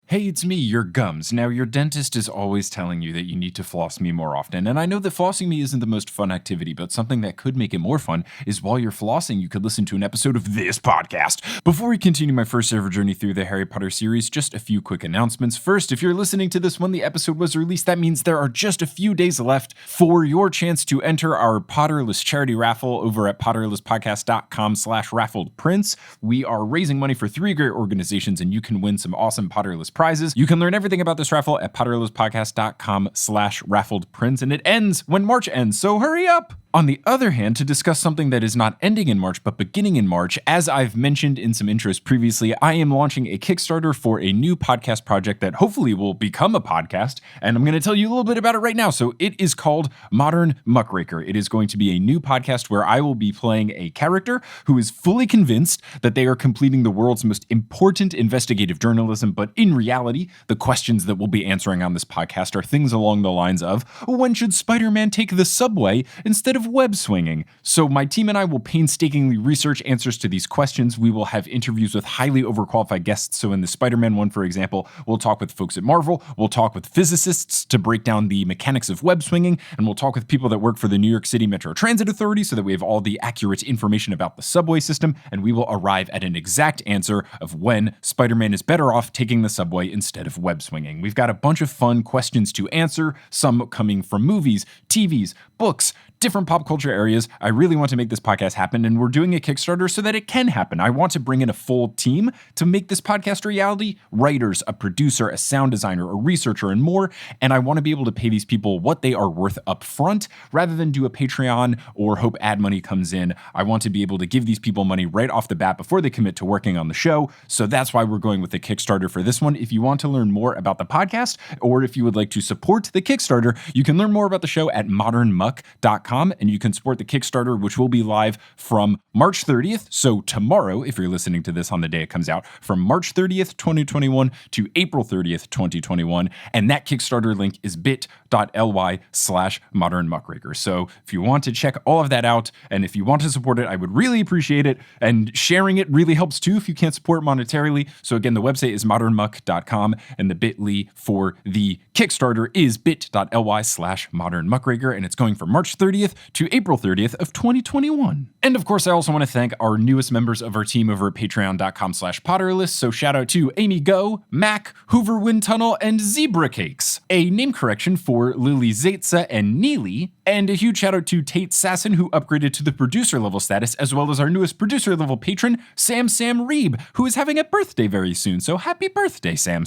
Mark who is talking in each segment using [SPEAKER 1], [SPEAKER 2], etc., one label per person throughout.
[SPEAKER 1] Hey, it's me, your gums. Now, your dentist is always telling you that you need to floss me more often, and I know that flossing me isn't the most fun activity, but something that could make it more fun is while you're flossing, you could listen to an episode of this podcast. Before we continue my first ever journey through the Harry Potter series, just a few quick announcements. First, if you're listening to this when the episode was released, that means there are just a few days left for your chance to enter our Potterless charity raffle over at potterlesspodcast.com/raffledprints. We are raising money for 3 great organizations, and you can win some awesome Potterless prizes. You can learn everything about this raffle at potterlesspodcast.com/raffledprints, and it ends when March ends, so hurry up! On the other hand, to discuss something that is not ending in March but beginning in March, as I've mentioned in some intros previously, I am launching a Kickstarter for a new podcast project that hopefully will become a podcast, and I'm going to tell you a little bit about it right now. So it is called Modern Muckraker. It is going to be a new podcast where I will be playing a character who is fully convinced that they are completing the world's most important investigative journalism, but in reality, the questions that we'll be answering on this podcast are things along the lines of, when should Spider-Man take the subway instead of web swinging? So my team and I will painstakingly research answers to these questions. We will have interviews with highly overqualified guests. So in the Spider-Man one, for example, we'll talk with folks at Marvel, we'll talk with physicists to break down the mechanics of web swinging, and we'll talk with people that work for the New York City Metro Transit Authority so that we have all the accurate information about the subway system, and we will arrive at an exact answer of when Spider-Man is better off taking the subway instead of web swinging. We've got a bunch of fun questions to answer, some coming from movies, TVs, books, different pop culture areas. I really want to make this podcast happen, and we're doing a Kickstarter so that it can happen. I want to bring in a full team to make this podcast a reality. Writers, a producer, a sound designer, a researcher, and more. And I want to be able to pay these people what they are worth up front rather than do a Patreon or hope ad money comes in. I want to be able to give these people money right off the bat before they commit to working on the show. So that's why we're going with the Kickstarter for this one. If you want to learn more about the podcast, or if you would like to support the Kickstarter, you can learn more about the show at modernmuck.com. And you can support the Kickstarter, which will be live from March 30th. So tomorrow, if you're listening to this on the day it comes out, from March 30th, 2021 to April 30th, 2021. And that Kickstarter link is bit.ly/modernmuckraker. So if you want to check all of that out, and if you want to support it, I would really appreciate it. And sharing it really helps too if you can't support monetarily. So again, the website is modernmuck.com, and the bit.ly for the Kickstarter is bit.ly/modernmuckraker. And it's going from March 30th to April 30th of 2021. And of course, I also want to thank our newest members of our team over at patreon.com/Potterless. So shout out to Amy Go, Mac, Hoover Wind Tunnel, and Zebra Cakes. A name correction for Lily Zaitza and Neely. And a huge shout out to Tate Sasson, who upgraded to the producer level status, as well as our newest producer level patron, Sam Reeb, who is having a birthday very soon. So happy birthday, Sam.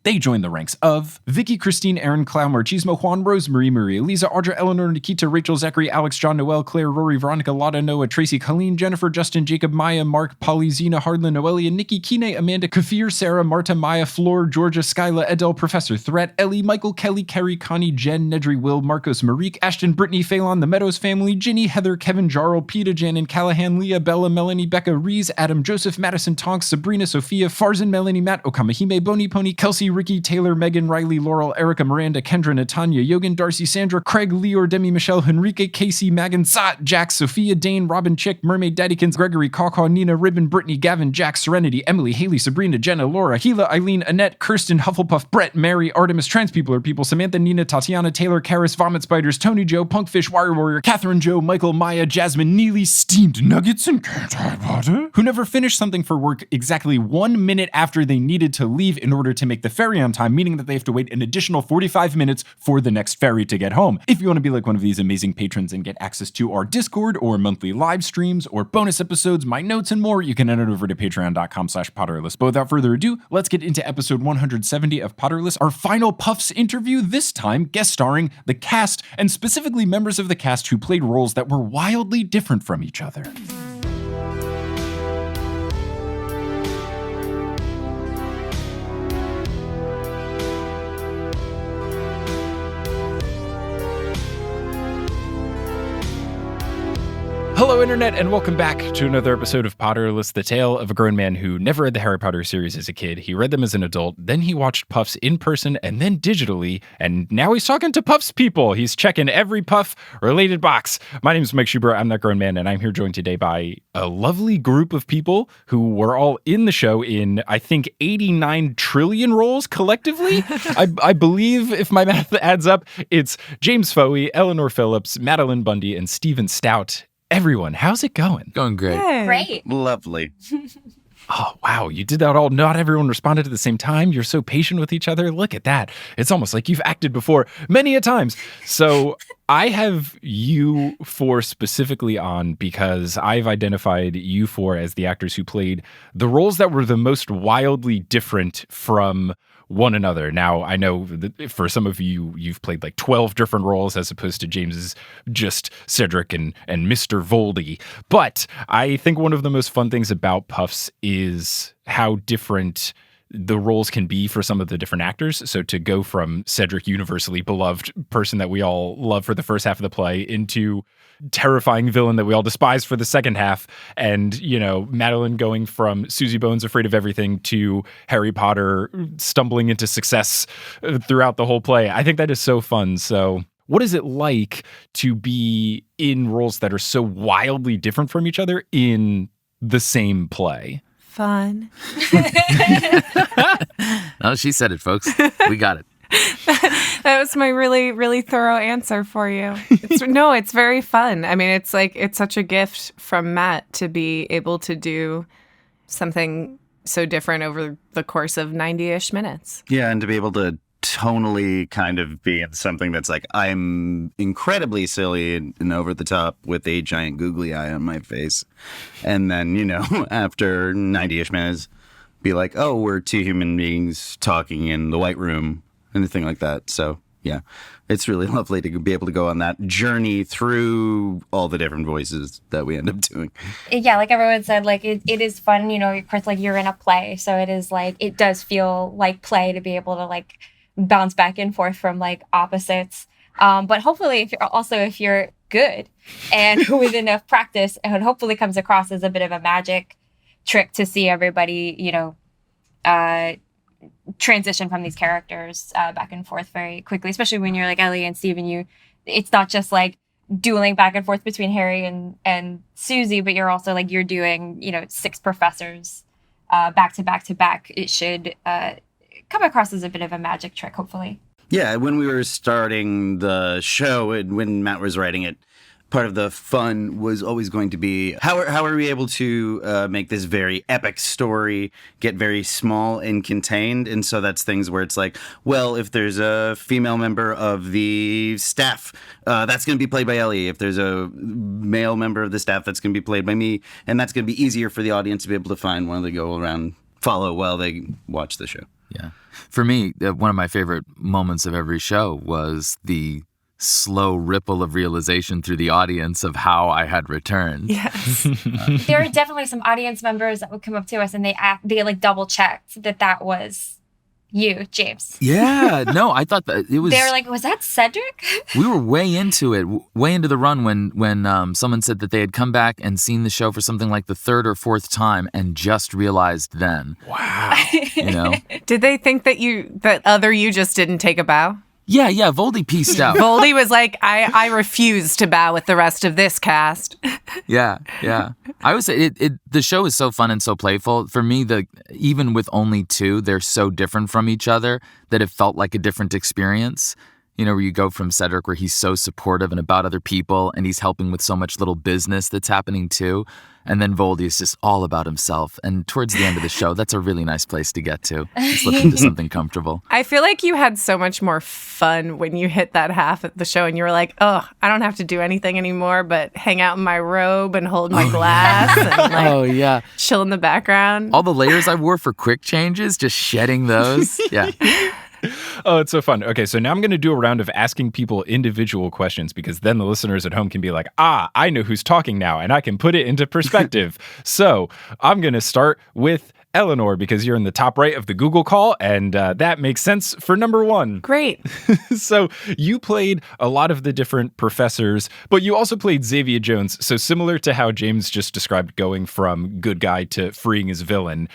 [SPEAKER 1] They joined the ranks of Vicky, Christine, Aaron, Clow, Marchismo, Juan, Rosemary, Maria, Lisa, Audra, Eleanor, Nikita, Rachel, Zachary, Alex, John, Noel, Claire, Rory, Veronica, Lotta, Noah, Tracy, Colleen, Jennifer, Justin, Jacob, Maya, Mark, Polly, Zena, Hardlin, Noelia, Nikki, Kine, Amanda, Kafir, Sarah, Marta, Maya, Floor, Georgia, Skyla, Edel, Professor Threat, Ellie, Michael, Kelly, Kerry, Connie, Jen, Nedry, Will, Marcos, Marique, Ashton, Brittany, Phelan, The Meadows Family, Ginny, Heather, Kevin, Jarl, Peta, Jan, and Callahan, Leah, Bella, Melanie, Becca, Rees, Adam, Joseph, Madison, Tonks, Sabrina, Sophia, Farzan, Melanie, Matt, Okamahime, Boney, Pony, Kelsey, Ricky, Taylor, Megan, Riley, Laurel, Erica, Miranda, Kendra, Natanya, Yogan, Darcy, Sandra, Craig, Leor, Demi, Michelle, Henrique, Casey, Magan, Zat, Jack, Sophia, Dane, Robin, Chick, Mermaid, Daddykins, Gregory, Kawkaw, Nina, Ribbon, Brittany, Gavin, Jack, Serenity, Emily, Haley, Sabrina, Jenna, Laura, Gila, Eileen, Annette, Kirsten, Hufflepuff, Brett, Mary, Artemis, Trans People are People, Samantha, Nina, Tatiana, Taylor, Karis, Vomit Spiders, Tony, Joe, Punkfish, Wire Warrior, Catherine, Joe, Michael, Maya, Jasmine, Neely, Steamed Nuggets, and Can't Butter, who never finished something for work exactly 1 minute after they needed to leave in order to make the ferry on time, meaning that they have to wait an additional 45 minutes for the next ferry to get home. If you want to be like one of these amazing patrons and get access to our Discord or monthly live streams or bonus episodes, my notes, and more, you can head over to patreon.com/Potterless. But without further ado, let's get into episode 170 of Potterless, our final Puffs interview, this time guest starring the cast, and specifically members of the cast who played roles that were wildly different from each other. Hello Hello, Internet, and welcome back to another episode of Potterless, the tale of a grown man who never read the Harry Potter series as a kid. He read them as an adult, then he watched Puffs in person and then digitally, and now he's talking to Puffs people. He's checking every Puff-related box. My name is Mike Schubert. I'm that grown man, and I'm here joined today by a lovely group of people who were all in the show in, I think, 89 trillion roles collectively. I believe, if my math adds up, it's James Fouhey, Eleanor Phillips, Madeline Bundy, and Stephen Stout. Everyone, how's it going?
[SPEAKER 2] Going great.
[SPEAKER 3] Hey.
[SPEAKER 4] Great.
[SPEAKER 2] Lovely.
[SPEAKER 1] Oh, wow. You did that all. Not everyone responded at the same time. You're so patient with each other. Look at that. It's almost like you've acted before many a times. So I have you four specifically on because I've identified you four as the actors who played the roles that were the most wildly different from one another. Now, I know that for some of you, you've played like 12 different roles as opposed to James's just Cedric and Mr. Voldy. But I think one of the most fun things about Puffs is how different the roles can be for some of the different actors. So to go from Cedric, universally beloved person that we all love for the first half of the play, into terrifying villain that we all despise for the second half, and, you know, Madeline going from Susie Bones afraid of everything to Harry Potter stumbling into success throughout the whole play. I think that is so fun. So what is it like to be in roles that are so wildly different from each other in the same play?
[SPEAKER 3] Fun.
[SPEAKER 2] No, she said it, folks. We got it.
[SPEAKER 3] That was my really, really thorough answer for you. It's very fun. I mean, it's such a gift from Matt to be able to do something so different over the course of 90-ish minutes.
[SPEAKER 5] Yeah, and to be able to tonally kind of be in something that's like, I'm incredibly silly and over the top with a giant googly eye on my face. And then, you know, after 90-ish minutes, be like, oh, we're two human beings talking in the White Room, anything like that. So, yeah, it's really lovely to be able to go on that journey through all the different voices that we end up doing.
[SPEAKER 4] Yeah, like everyone said, like it is fun, you know, of course, like you're in a play. So it is like, it does feel like play to be able to like bounce back and forth from like opposites. But hopefully if you're good and with enough practice, it hopefully comes across as a bit of a magic trick to see everybody, you know, transition from these characters back and forth very quickly, especially when you're like Ellie and Steven. It's not just like dueling back and forth between Harry and Susie, but you're also like, you're doing, you know, 6 professors back to back to back. It should come across as a bit of a magic trick, hopefully.
[SPEAKER 5] Yeah, when we were starting the show and when Matt was writing it, part of the fun was always going to be how are we able to make this very epic story get very small and contained? And so that's things where it's like, well, if there's a female member of the staff, that's going to be played by Ellie. If there's a male member of the staff, that's going to be played by me. And that's going to be easier for the audience to be able to find when they go around, follow while they watch the show.
[SPEAKER 2] Yeah. For me, one of my favorite moments of every show was the slow ripple of realization through the audience of how I had returned.
[SPEAKER 3] Yes.
[SPEAKER 4] There are definitely some audience members that would come up to us and they like double checked that was you, James.
[SPEAKER 2] Yeah. No, I thought that it was.
[SPEAKER 4] They were like, was that Cedric?
[SPEAKER 2] We were way into it, way into the run when someone said that they had come back and seen the show for something like the 3rd or 4th time and just realized then.
[SPEAKER 1] Wow.
[SPEAKER 2] You know?
[SPEAKER 3] Did they think that other you just didn't take a bow?
[SPEAKER 2] Yeah, Voldy pieced out.
[SPEAKER 3] Voldy was like, I refuse to bow with the rest of this cast.
[SPEAKER 2] Yeah. I would say the show is so fun and so playful. For me, even with only 2, they're so different from each other that it felt like a different experience. You know, where you go from Cedric, where he's so supportive and about other people, and he's helping with so much little business that's happening too. And then Voldy is just all about himself. And towards the end of the show, that's a really nice place to get to. Slip into something comfortable.
[SPEAKER 3] I feel like you had so much more fun when you hit that half of the show and you were like, oh, I don't have to do anything anymore but hang out in my robe and hold my glass and like chill in the background.
[SPEAKER 2] All the layers I wore for quick changes, just shedding those. Yeah.
[SPEAKER 1] Oh, it's so fun. Okay, so now I'm going to do a round of asking people individual questions because then the listeners at home can be like, I know who's talking now, and I can put it into perspective. So I'm going to start with Eleanor, because you're in the top right of the Google call, and that makes sense for number 1.
[SPEAKER 3] Great.
[SPEAKER 1] So you played a lot of the different professors, but you also played Xavier Jones. So similar to how James just described going from good guy to freeing his villain,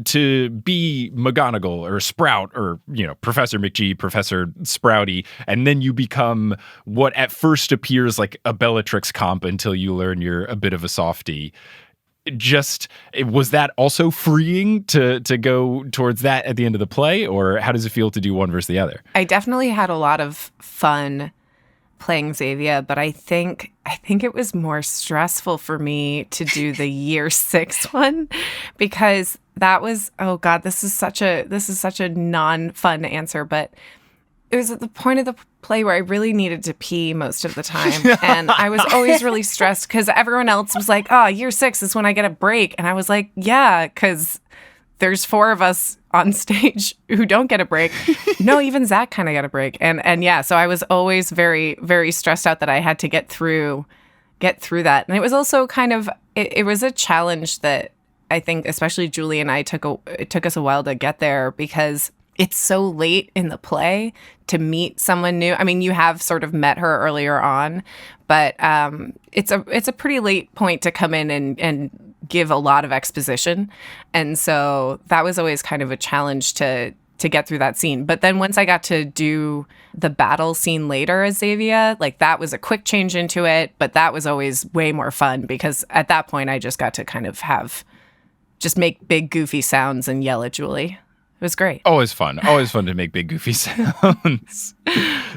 [SPEAKER 1] to be McGonagall or Sprout or, Professor McGee, Professor Sprouty, and then you become what at first appears like a Bellatrix comp until you learn you're a bit of a softie. Was that also freeing to go towards that at the end of the play, or how does it feel to do one versus the other?
[SPEAKER 3] I definitely had a lot of fun playing Xavier, but I think it was more stressful for me to do the year 6 one, because that was, oh God, this is such a non-fun answer, but it was at the point of the play where I really needed to pee most of the time. And I was always really stressed because everyone else was like, oh, year 6 is when I get a break. And I was like, yeah, because there's 4 of us on stage who don't get a break. No, even Zach kind of got a break. And yeah, so I was always very, very stressed out that I had to get through that. And it was also kind of, it was a challenge that I think especially Julie and I it took us a while to get there, because it's so late in the play to meet someone new. I mean, you have sort of met her earlier on, but it's a pretty late point to come in and give a lot of exposition. And so that was always kind of a challenge to get through that scene. But then once I got to do the battle scene later as Xavier, like that was a quick change into it, but that was always way more fun, because at that point I just got to kind of just make big goofy sounds and yell at Julie. It was great.
[SPEAKER 1] Always fun to make big goofy sounds.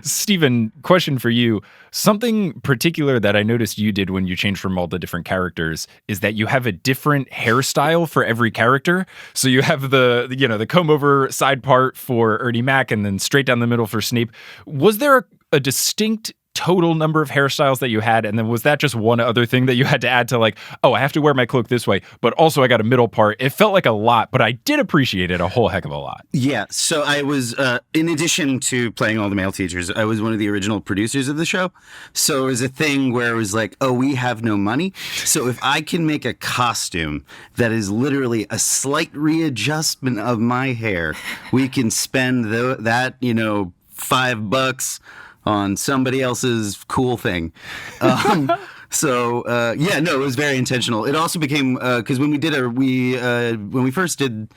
[SPEAKER 1] Stephen, question for you. Something particular that I noticed you did when you changed from all the different characters is that you have a different hairstyle for every character. So you have the comb over side part for Ernie Mac and then straight down the middle for Snape. Was there a distinct total number of hairstyles that you had, and then was that just one other thing that you had to add to, like, oh, I have to wear my cloak this way, but also I got a middle part? It felt like a lot, but I did appreciate it a whole heck of a lot.
[SPEAKER 5] Yeah, so I was, in addition to playing all the male teachers, I was one of the original producers of the show. So it was a thing where it was like, oh, we have no money, so if I can make a costume that is literally a slight readjustment of my hair, we can spend that $5 on somebody else's cool thing. It was very intentional. It also became, because when we first did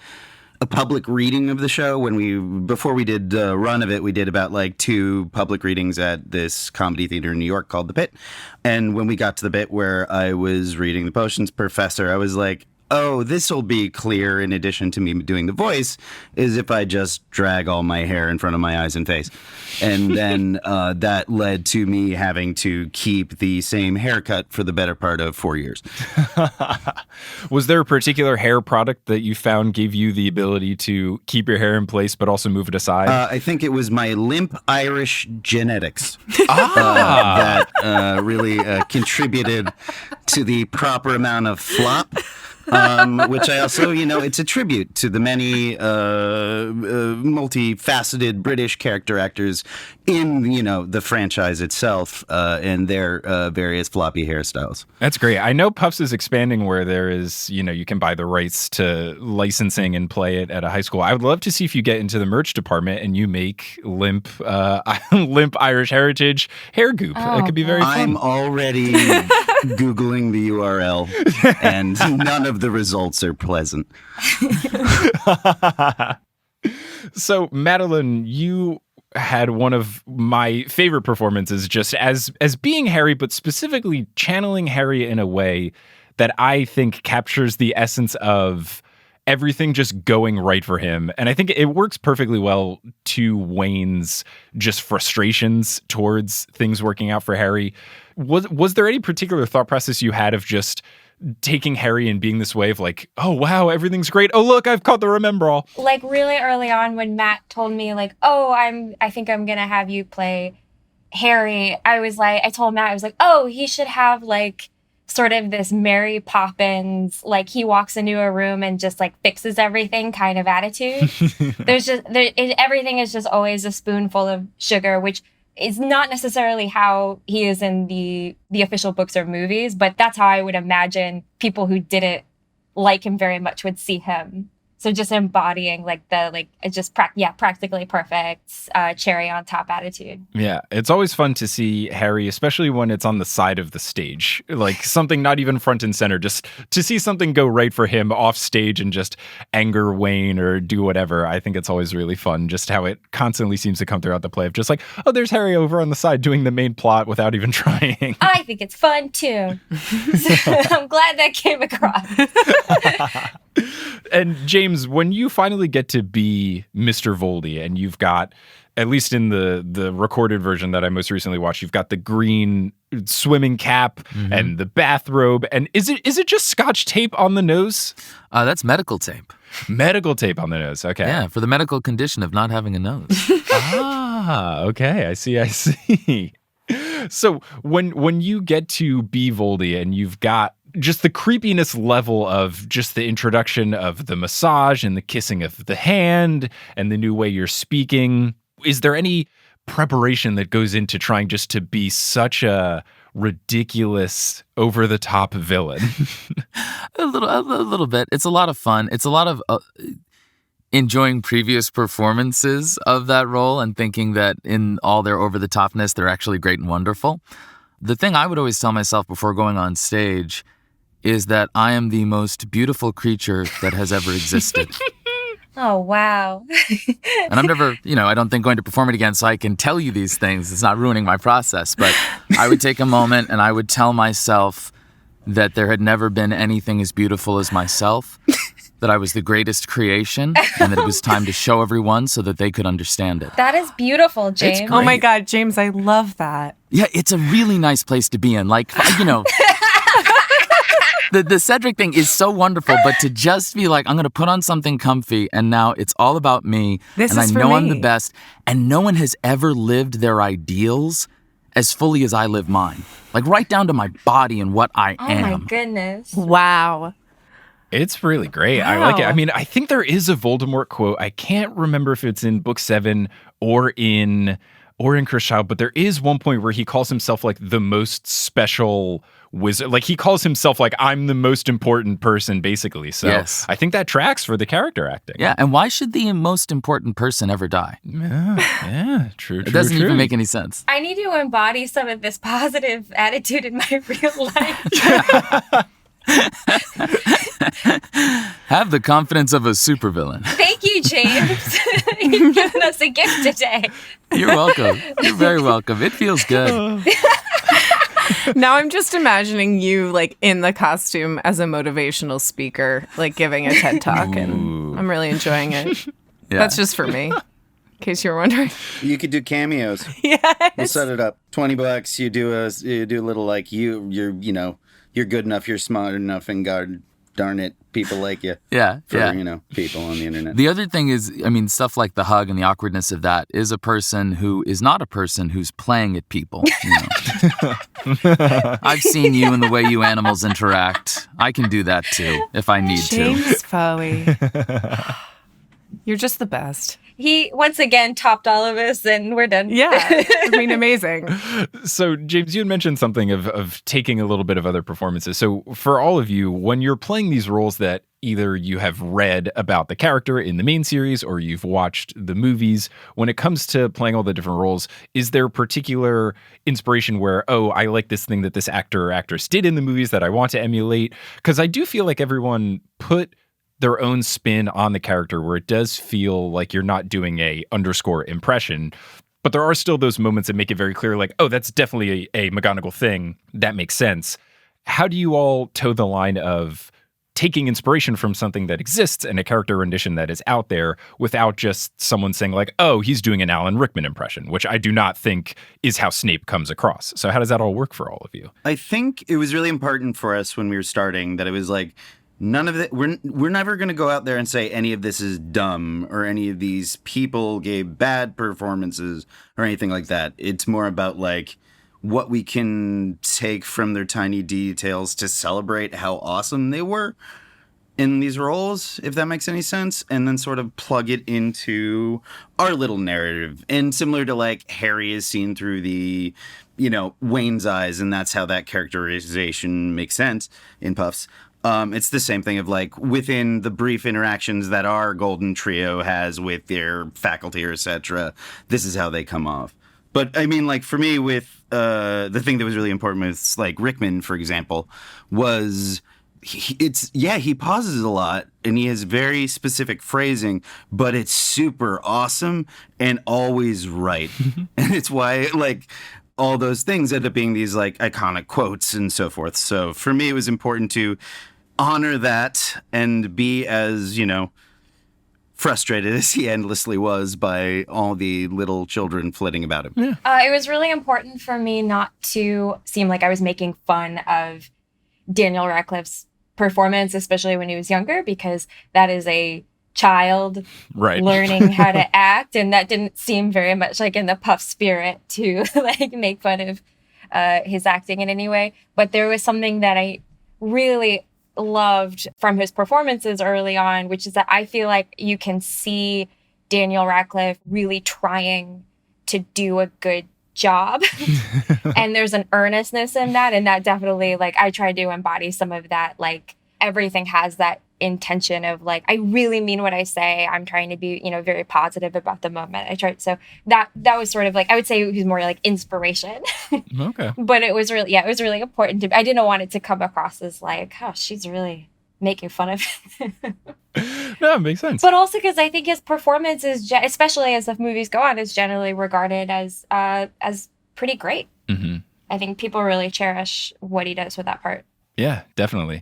[SPEAKER 5] a public reading of the show, before we did a run of it, we did about like 2 public readings at this comedy theater in New York called The Pit. And when we got to the bit where I was reading the potions professor, I was like, oh, this will be clear in addition to me doing the voice, is if I just drag all my hair in front of my eyes and face. And then that led to me having to keep the same haircut for the better part of 4 years.
[SPEAKER 1] Was there a particular hair product that you found gave you the ability to keep your hair in place but also move it aside?
[SPEAKER 5] I think it was my limp Irish genetics that really contributed to the proper amount of flop. Which I also, it's a tribute to the many multifaceted British character actors in, the franchise itself and their various floppy hairstyles.
[SPEAKER 1] That's great. I know Puffs is expanding where there is, you can buy the rights to licensing and play it at a high school. I would love to see if you get into the merch department and you make limp Irish heritage hair goop. It could be very fun.
[SPEAKER 5] I'm already Googling the URL, and none of the results are pleasant.
[SPEAKER 1] So, Madeline, you had one of my favorite performances just as being Harry, but specifically channeling Harry in a way that I think captures the essence of everything just going right for him. And I think it works perfectly well to Wayne's just frustrations towards things working out for Harry. Was there any particular thought process you had of just taking Harry and being this way of like, oh, wow, everything's great. Oh, look, I've caught the remember all.
[SPEAKER 4] Like really early on when Matt told me like, oh, I think I'm going to have you play Harry. I told Matt, I was like, oh, he should have like sort of this Mary Poppins, like he walks into a room and just like fixes everything kind of attitude. Everything is just always a spoonful of sugar, which is not necessarily how he is in the official books or movies, but that's how I would imagine people who didn't like him very much would see him So just embodying like the like it's just practically perfect cherry on top attitude.
[SPEAKER 1] Yeah, it's always fun to see Harry, especially when it's on the side of the stage, like something not even front and center, just to see something go right for him off stage and just anger Wayne or do whatever. I think it's always really fun, just how it constantly seems to come throughout the play of just like, oh, there's Harry over on the side doing the main plot without even trying.
[SPEAKER 4] I think it's fun too. So I'm glad that came across.
[SPEAKER 1] And James, when you finally get to be Mr. Voldy and you've got, at least in the recorded version that I most recently watched, you've got the green swimming cap and the bathrobe. And is it just Scotch tape on the nose?
[SPEAKER 2] That's medical tape.
[SPEAKER 1] Medical tape on the nose. Okay.
[SPEAKER 2] Yeah, for the medical condition of not having a nose.
[SPEAKER 1] Okay. I see. So when you get to be Voldy and you've got just the creepiness level of just the introduction of the massage and the kissing of the hand and the new way you're speaking, is there any preparation that goes into trying just to be such a ridiculous, over-the-top villain?
[SPEAKER 2] A little bit. It's a lot of fun. It's a lot of enjoying previous performances of that role and thinking that in all their over-the-topness, they're actually great and wonderful. The thing I would always tell myself before going on stage is that I am the most beautiful creature that has ever existed.
[SPEAKER 4] Oh, wow.
[SPEAKER 2] And I'm never, I don't think going to perform it again so I can tell you these things. It's not ruining my process. But I would take a moment and I would tell myself that there had never been anything as beautiful as myself, that I was the greatest creation, and that it was time to show everyone so that they could understand it.
[SPEAKER 4] That is beautiful, James.
[SPEAKER 3] Oh my God, James, I love that.
[SPEAKER 2] Yeah, it's a really nice place to be in. Like, The Cedric thing is so wonderful, but to just be like, I'm going to put on something comfy, and now it's all about me,
[SPEAKER 3] This
[SPEAKER 2] and
[SPEAKER 3] is
[SPEAKER 2] I
[SPEAKER 3] for
[SPEAKER 2] know
[SPEAKER 3] me.
[SPEAKER 2] I'm the best, and no one has ever lived their ideals as fully as I live mine. Like, right down to my body and what I
[SPEAKER 4] Oh
[SPEAKER 2] am.
[SPEAKER 4] my goodness.
[SPEAKER 3] Wow.
[SPEAKER 1] It's really great. I like it. I mean, I think there is a Voldemort quote. I can't remember if it's in book 7 or in Cursed Child, but there is one point where he calls himself like the most special wizard. Like he calls himself like, I'm the most important person, basically. So
[SPEAKER 2] Yes.
[SPEAKER 1] I think that tracks for the character acting.
[SPEAKER 2] Yeah, and why should the most important person ever die?
[SPEAKER 1] Yeah, true.
[SPEAKER 2] It doesn't even make any sense.
[SPEAKER 4] I need to embody some of this positive attitude in my real life.
[SPEAKER 2] Have the confidence of a supervillain.
[SPEAKER 4] Thank you, James. You've given us a gift today.
[SPEAKER 2] You're welcome. You're very welcome. It feels good.
[SPEAKER 3] Now I'm just imagining you like in the costume as a motivational speaker, like giving a TED talk, and I'm really enjoying it.
[SPEAKER 2] Yeah.
[SPEAKER 3] That's just for me, in case you're wondering.
[SPEAKER 5] You could do cameos.
[SPEAKER 3] Yes.
[SPEAKER 5] We'll set it up. $20. You do a little like you're good enough, you're smart enough, and God darn it, people like you.
[SPEAKER 2] Yeah,
[SPEAKER 5] For,
[SPEAKER 2] yeah.
[SPEAKER 5] People on the internet.
[SPEAKER 2] The other thing is, I mean, stuff like the hug and the awkwardness of that is a person who is not a person who's playing at people. I've seen you and the way you animals interact. I can do that too, if I need to.
[SPEAKER 3] James Fouhey. You're just the best.
[SPEAKER 4] He once again topped all of us, and we're done.
[SPEAKER 3] Yeah. I mean, amazing.
[SPEAKER 1] So, James, you had mentioned something of taking a little bit of other performances. So, for all of you, when you're playing these roles that either you have read about the character in the main series or you've watched the movies, when it comes to playing all the different roles, is there particular inspiration where, oh, I like this thing that this actor or actress did in the movies that I want to emulate? Because I do feel like everyone put their own spin on the character where it does feel like you're not doing a underscore impression, but there are still those moments that make it very clear, like, oh, that's definitely a McGonagall thing. That makes sense. How do you all toe the line of taking inspiration from something that exists and a character rendition that is out there without just someone saying like, oh, he's doing an Alan Rickman impression, which I do not think is how Snape comes across. So how does that all work for all of you?
[SPEAKER 5] I think it was really important for us when we were starting that it was like, none of it, we're never going to go out there and say any of this is dumb or any of these people gave bad performances or anything like that. It's more about like what we can take from their tiny details to celebrate how awesome they were in these roles, if that makes any sense, and then sort of plug it into our little narrative. And similar to like Harry is seen through the, Wayne's eyes, and that's how that characterization makes sense in Puffs. It's the same thing of like within the brief interactions that our Golden Trio has with their faculty or etc. This is how they come off. But I mean, like for me, with the thing that was really important with like Rickman, for example, was he pauses a lot and he has very specific phrasing, but it's super awesome and always right. And it's why like all those things end up being these like iconic quotes and so forth. So for me, it was important to honor that and be as, frustrated as he endlessly was by all the little children flitting about him.
[SPEAKER 1] Yeah.
[SPEAKER 4] It was really important for me not to seem like I was making fun of Daniel Radcliffe's performance, especially when he was younger, because that is a child learning how to act, and that didn't seem very much like in the Puff spirit to like make fun of his acting in any way. But there was something that I really loved from his performances early on, which is that I feel like you can see Daniel Radcliffe really trying to do a good job. And there's an earnestness in that. And that definitely, like, I tried to embody some of that. Like, everything has that intention of like, I really mean what I say. I'm trying to be, very positive about the moment. I tried. So that was sort of like, I would say it was more like inspiration.
[SPEAKER 1] Okay.
[SPEAKER 4] But it was really important to, I didn't want it to come across as like, oh, she's really making fun of it.
[SPEAKER 1] No, it makes sense.
[SPEAKER 4] But also because I think his performance is, especially as the movies go on, is generally regarded as pretty great.
[SPEAKER 1] Mm-hmm.
[SPEAKER 4] I think people really cherish what he does with that part.
[SPEAKER 1] Yeah, definitely.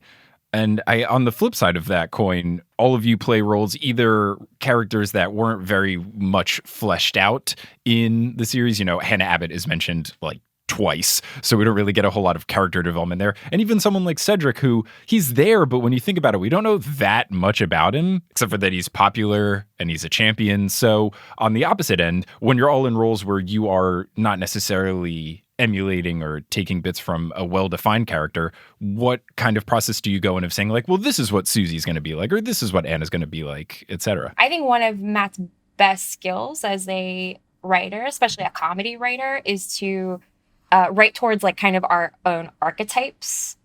[SPEAKER 1] And on the flip side of that coin, all of you play roles, either characters that weren't very much fleshed out in the series. Hannah Abbott is mentioned like twice, so we don't really get a whole lot of character development there. And even someone like Cedric, who he's there, but when you think about it, we don't know that much about him, except for that he's popular and he's a champion. So on the opposite end, when you're all in roles where you are not necessarily emulating or taking bits from a well-defined character, what kind of process do you go in of saying like, well, this is what Susie's going to be like, or this is what Anna's going to be like, etc.?
[SPEAKER 4] I think one of Matt's best skills as a writer, especially a comedy writer, is to write towards like kind of our own archetypes.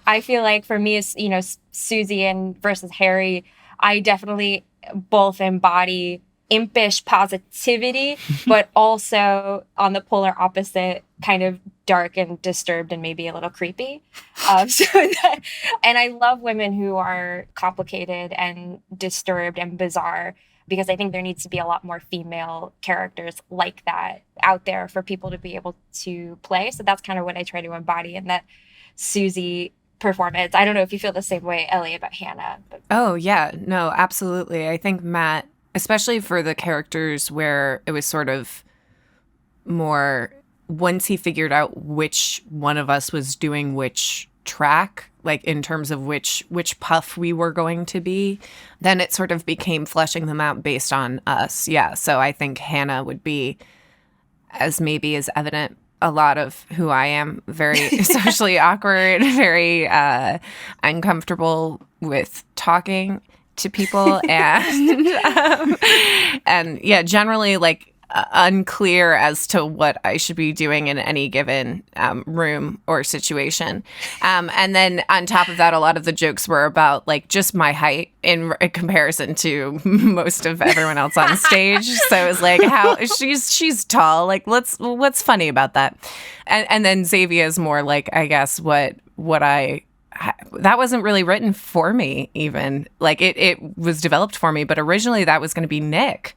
[SPEAKER 4] I feel like for me, as Susie and versus Harry, I definitely both embody impish positivity, but also on the polar opposite, kind of dark and disturbed and maybe a little creepy. And I love women who are complicated and disturbed and bizarre, because I think there needs to be a lot more female characters like that out there for people to be able to play. So that's kind of what I try to embody in that Susie performance. I don't know if you feel the same way, Ellie, about Hannah. But...
[SPEAKER 3] Oh, yeah. No, absolutely. I think Matt, especially for the characters where it was sort of more, once he figured out which one of us was doing which track, like in terms of which Puff we were going to be, then it sort of became fleshing them out based on us. Yeah. So I think Hannah would be, as maybe is evident, a lot of who I am, very socially awkward, very uncomfortable with talking to people, and yeah, generally like unclear as to what I should be doing in any given room or situation. And then on top of that, a lot of the jokes were about like just my height in comparison to most of everyone else on stage. So it was like, how she's tall. Like, what's funny about that? And then Xavier is more like, I guess what that wasn't really written for me even. Like it was developed for me, but originally that was going to be Nick.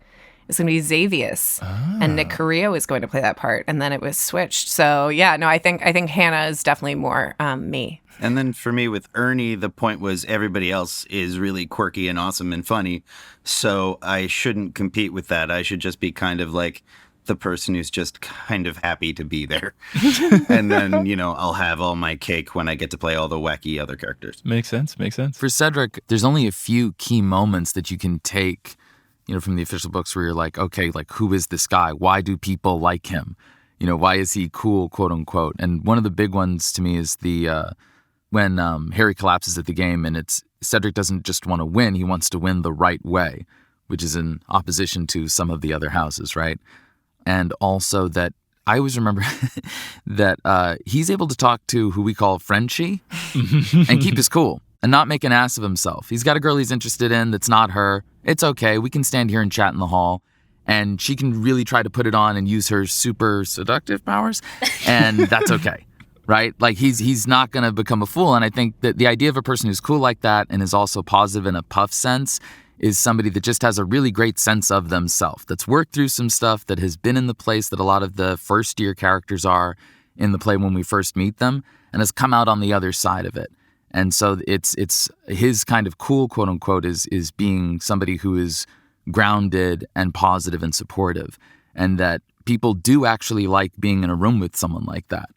[SPEAKER 3] It's going to be Xavius, and Nick Carrillo is going to play that part, and then it was switched. So yeah, no, I think Hannah is definitely more me.
[SPEAKER 5] And then for me with Ernie, the point was everybody else is really quirky and awesome and funny, so I shouldn't compete with that. I should just be kind of like the person who's just kind of happy to be there. And then, I'll have all my cake when I get to play all the wacky other characters.
[SPEAKER 1] Makes sense.
[SPEAKER 2] For Cedric, there's only a few key moments that you can take from the official books where you're like, okay, like, who is this guy? Why do people like him? Why is he cool, quote unquote? And one of the big ones to me is the when Harry collapses at the game, and it's Cedric doesn't just want to win, he wants to win the right way, which is in opposition to some of the other houses, right? And also that I always remember that he's able to talk to who we call Frenchie and keep his cool. and not make an ass of himself. He's got a girl he's interested in that's not her. It's okay. We can stand here and chat in the hall. And she can really try to put it on and use her super seductive powers. And that's okay, right? Like he's not going to become a fool. And I think that the idea of a person who's cool like that and is also positive in a Puff sense is somebody that just has a really great sense of themselves, that's worked through some stuff, that has been in the place that a lot of the first year characters are in the play when we first meet them, and has come out on the other side of it. And so it's his kind of cool, quote unquote, is being somebody who is grounded and positive and supportive, and that people do actually like being in a room with someone like that,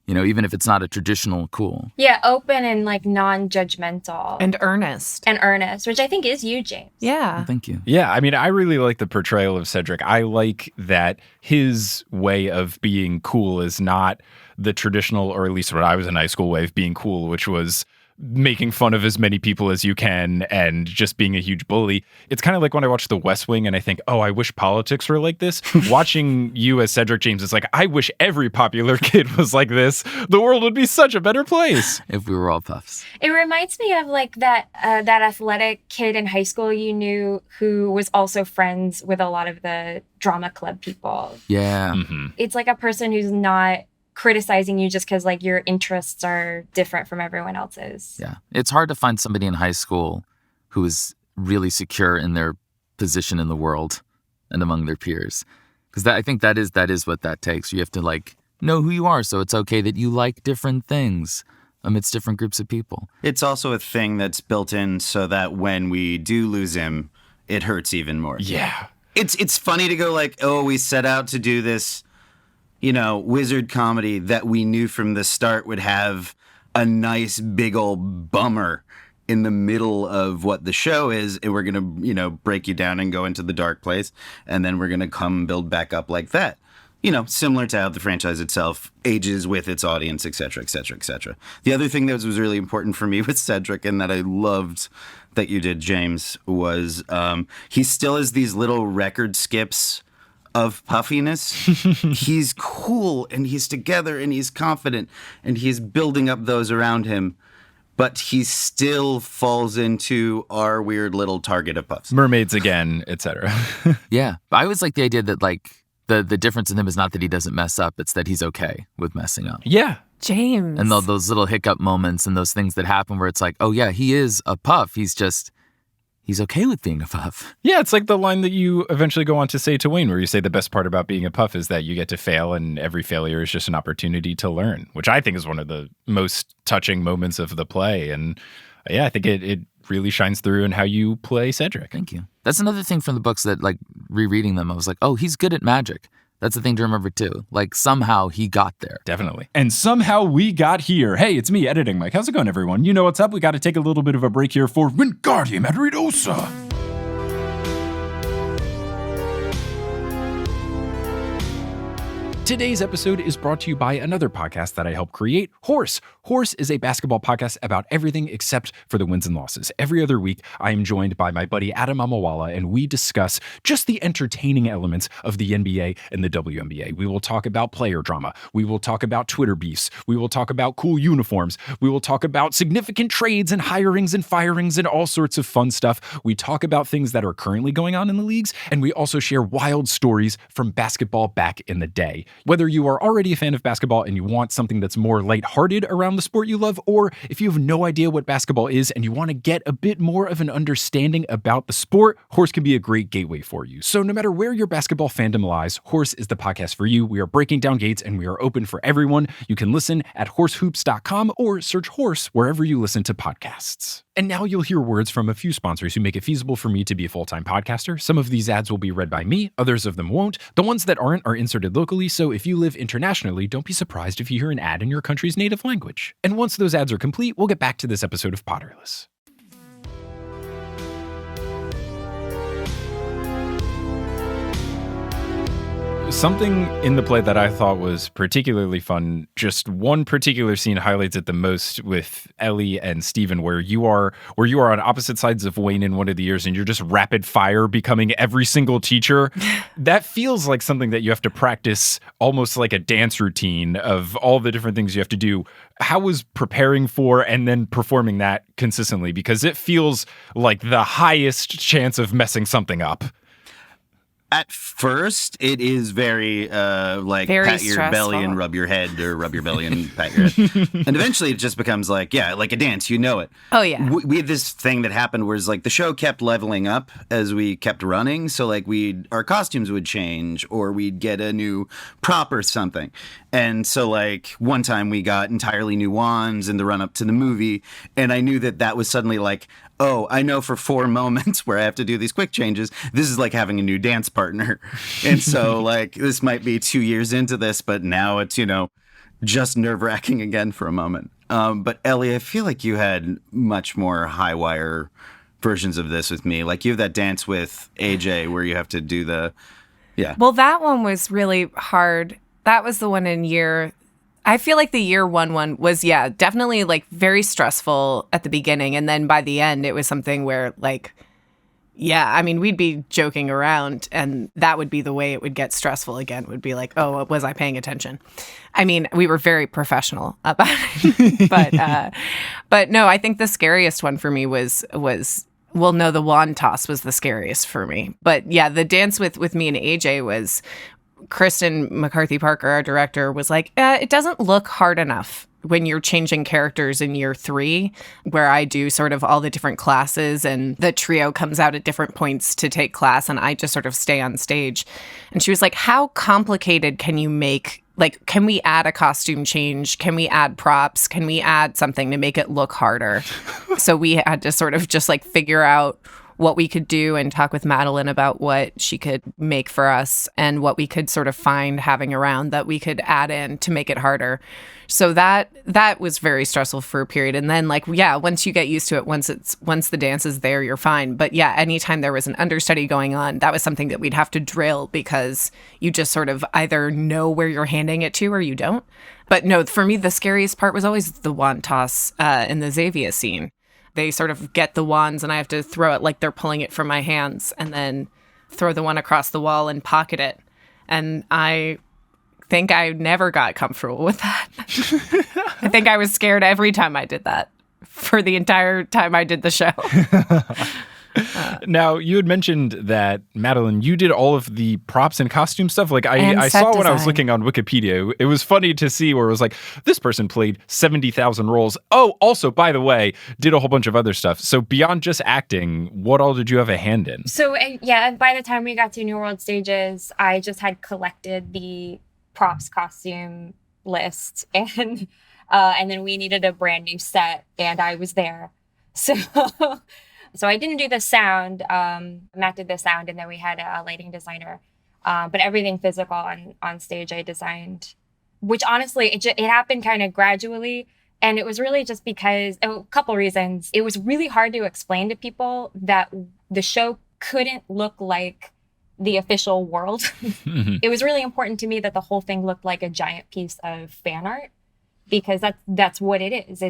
[SPEAKER 2] you know, even if it's not a traditional cool.
[SPEAKER 4] Yeah, open and like non-judgmental.
[SPEAKER 3] And earnest.
[SPEAKER 4] Which I think is you, James.
[SPEAKER 3] Yeah.
[SPEAKER 2] Well, thank you.
[SPEAKER 1] Yeah, I mean, I really like the portrayal of Cedric. I like that his way of being cool is not the traditional, or at least what I was in high school way of being cool, which was making fun of as many people as you can and just being a huge bully. It's kind of like when I watch The West Wing and I think, oh, I wish politics were like this. Watching you as Cedric James, it's like, I wish every popular kid was like this. The world would be such a better place.
[SPEAKER 2] If we were all Puffs.
[SPEAKER 4] It reminds me of like that athletic kid in high school you knew who was also friends with a lot of the drama club people.
[SPEAKER 2] Yeah.
[SPEAKER 1] Mm-hmm.
[SPEAKER 4] It's like a person who's not criticizing you just because like your interests are different from everyone else's.
[SPEAKER 2] Yeah. It's hard to find somebody in high school who is really secure in their position in the world and among their peers. Because I think that is what that takes. You have to like know who you are, so it's okay that you like different things amidst different groups of people.
[SPEAKER 5] It's also a thing that's built in so that when we do lose him, it hurts even more.
[SPEAKER 1] Yeah.
[SPEAKER 5] It's funny to go like, oh, we set out to do this, you know, wizard comedy that we knew from the start would have a nice big old bummer in the middle of what the show is, and we're going to, you know, break you down and go into the dark place, and then we're going to come build back up like that. You know, similar to how the franchise itself ages with its audience, et cetera, et cetera, et cetera. The other thing that was really important for me with Cedric, and that I loved that you did, James, was he still has these little record skips of puffiness. He's cool and he's together and he's confident and he's building up those around him, but he still falls into our weird little target of puffs.
[SPEAKER 1] Mermaids again, etc.
[SPEAKER 2] Yeah. I always like the idea that like the difference in him is not that he doesn't mess up, it's that he's okay with messing up.
[SPEAKER 1] Yeah.
[SPEAKER 3] James.
[SPEAKER 2] And those little hiccup moments and those things that happen where it's like, oh yeah, he is a puff. He's okay with being a puff.
[SPEAKER 1] Yeah, it's like the line that you eventually go on to say to Wayne, where you say the best part about being a puff is that you get to fail and every failure is just an opportunity to learn, which I think is one of the most touching moments of the play. And yeah, I think it really shines through in how you play Cedric.
[SPEAKER 2] Thank you. That's another thing from the books that, like, rereading them, I was like, oh, he's good at magic. That's the thing to remember, too. Like, somehow he got there.
[SPEAKER 1] Definitely. And somehow we got here. Hey, it's me, Editing Mike. How's it going, everyone? You know what's up. We got to take a little bit of a break here for Wingardium Adridosa. Today's episode is brought to you by another podcast that I helped create, Horse. Horse is a basketball podcast about everything except for the wins and losses. Every other week, I am joined by my buddy Adam Amawala, and we discuss just the entertaining elements of the NBA and the WNBA. We will talk about player drama. We will talk about Twitter beefs. We will talk about cool uniforms. We will talk about significant trades and hirings and firings and all sorts of fun stuff. We talk about things that are currently going on in the leagues, and we also share wild stories from basketball back in the day. Whether you are already a fan of basketball and you want something that's more lighthearted around the sport you love, or if you have no idea what basketball is and you want to get a bit more of an understanding about the sport, Horse can be a great gateway for you. So no matter where your basketball fandom lies, Horse is the podcast for you. We are breaking down gates and we are open for everyone. You can listen at horsehoops.com or search Horse wherever you listen to podcasts. And now you'll hear words from a few sponsors who make it feasible for me to be a full-time podcaster. Some of these ads will be read by me, others of them won't. The ones that aren't are inserted locally, so if you live internationally, don't be surprised if you hear an ad in your country's native language. And once those ads are complete, we'll get back to this episode of Potterless. Something in the play that I thought was particularly fun, just one particular scene highlights it the most with Ellie and Steven, where you are on opposite sides of Wayne in one of the years and you're just rapid fire becoming every single teacher. That feels like something that you have to practice almost like a dance routine of all the different things you have to do. How was preparing for and then performing that consistently? Because it feels like the highest chance of messing something up.
[SPEAKER 5] At first, it is very like
[SPEAKER 3] Very
[SPEAKER 5] pat your belly
[SPEAKER 3] stressful.
[SPEAKER 5] and rub your head, or rub your belly and pat your head. And eventually it just becomes like, like a dance, you know it.
[SPEAKER 3] Oh, yeah.
[SPEAKER 5] We had this thing that happened where it's like the show kept leveling up as we kept running. So like our costumes would change, or we'd get a new prop or something. And so like one time we got entirely new wands in the run up to the movie. And I knew that was suddenly like, oh, I know for 4 moments where I have to do these quick changes, this is like having a new dance partner. And so like this might be 2 years into this, but now it's, just nerve-wracking again for a moment. But Ellie, I feel like you had much more high wire versions of this with me. Like you have that dance with AJ where you have to do
[SPEAKER 3] Well, that one was really hard. That was the one I feel like the year one was, definitely like very stressful at the beginning. And then by the end, it was something where like, we'd be joking around and that would be the way it would get stressful again. Would be like, oh, was I paying attention? I mean, we were very professional about it. But no, I think the scariest one for me was the wand toss was the scariest for me. But yeah, the dance with me and AJ was, Kristen McCarthy Parker, our director, was like, it doesn't look hard enough when you're changing characters in year 3, where I do sort of all the different classes and the trio comes out at different points to take class and I just sort of stay on stage. And she was like, how complicated can you make, like, can we add a costume change? Can we add props? Can we add something to make it look harder? So we had to sort of just like figure out what we could do and talk with Madeline about what she could make for us and what we could sort of find having around that we could add in to make it harder. So that was very stressful for a period. And then once you get used to it, once the dance is there, you're fine. But yeah, anytime there was an understudy going on, that was something that we'd have to drill because you just sort of either know where you're handing it to or you don't. But no, for me, the scariest part was always the wand toss in the Xavier scene. They sort of get the wands and I have to throw it like they're pulling it from my hands and then throw the one across the wall and pocket it. And I think I never got comfortable with that. I think I was scared every time I did that for the entire time I did the show.
[SPEAKER 1] Now, you had mentioned that, Madeline, you did all of the props and costume stuff. Like, I saw when I was looking on Wikipedia, it was funny to see where it was like, this person played 70,000 roles. Oh, also, by the way, did a whole bunch of other stuff. So beyond just acting, what all did you have a hand in?
[SPEAKER 4] So, by the time we got to New World Stages, I just had collected the props costume list and then we needed a brand new set and I was there. So I didn't do the sound. Matt did the sound, and then we had a lighting designer. But everything physical on stage I designed, which honestly, it happened kind of gradually. And it was really just because, a couple reasons. It was really hard to explain to people that the show couldn't look like the official world. Mm-hmm. It was really important to me that the whole thing looked like a giant piece of fan art. Because that's what it is.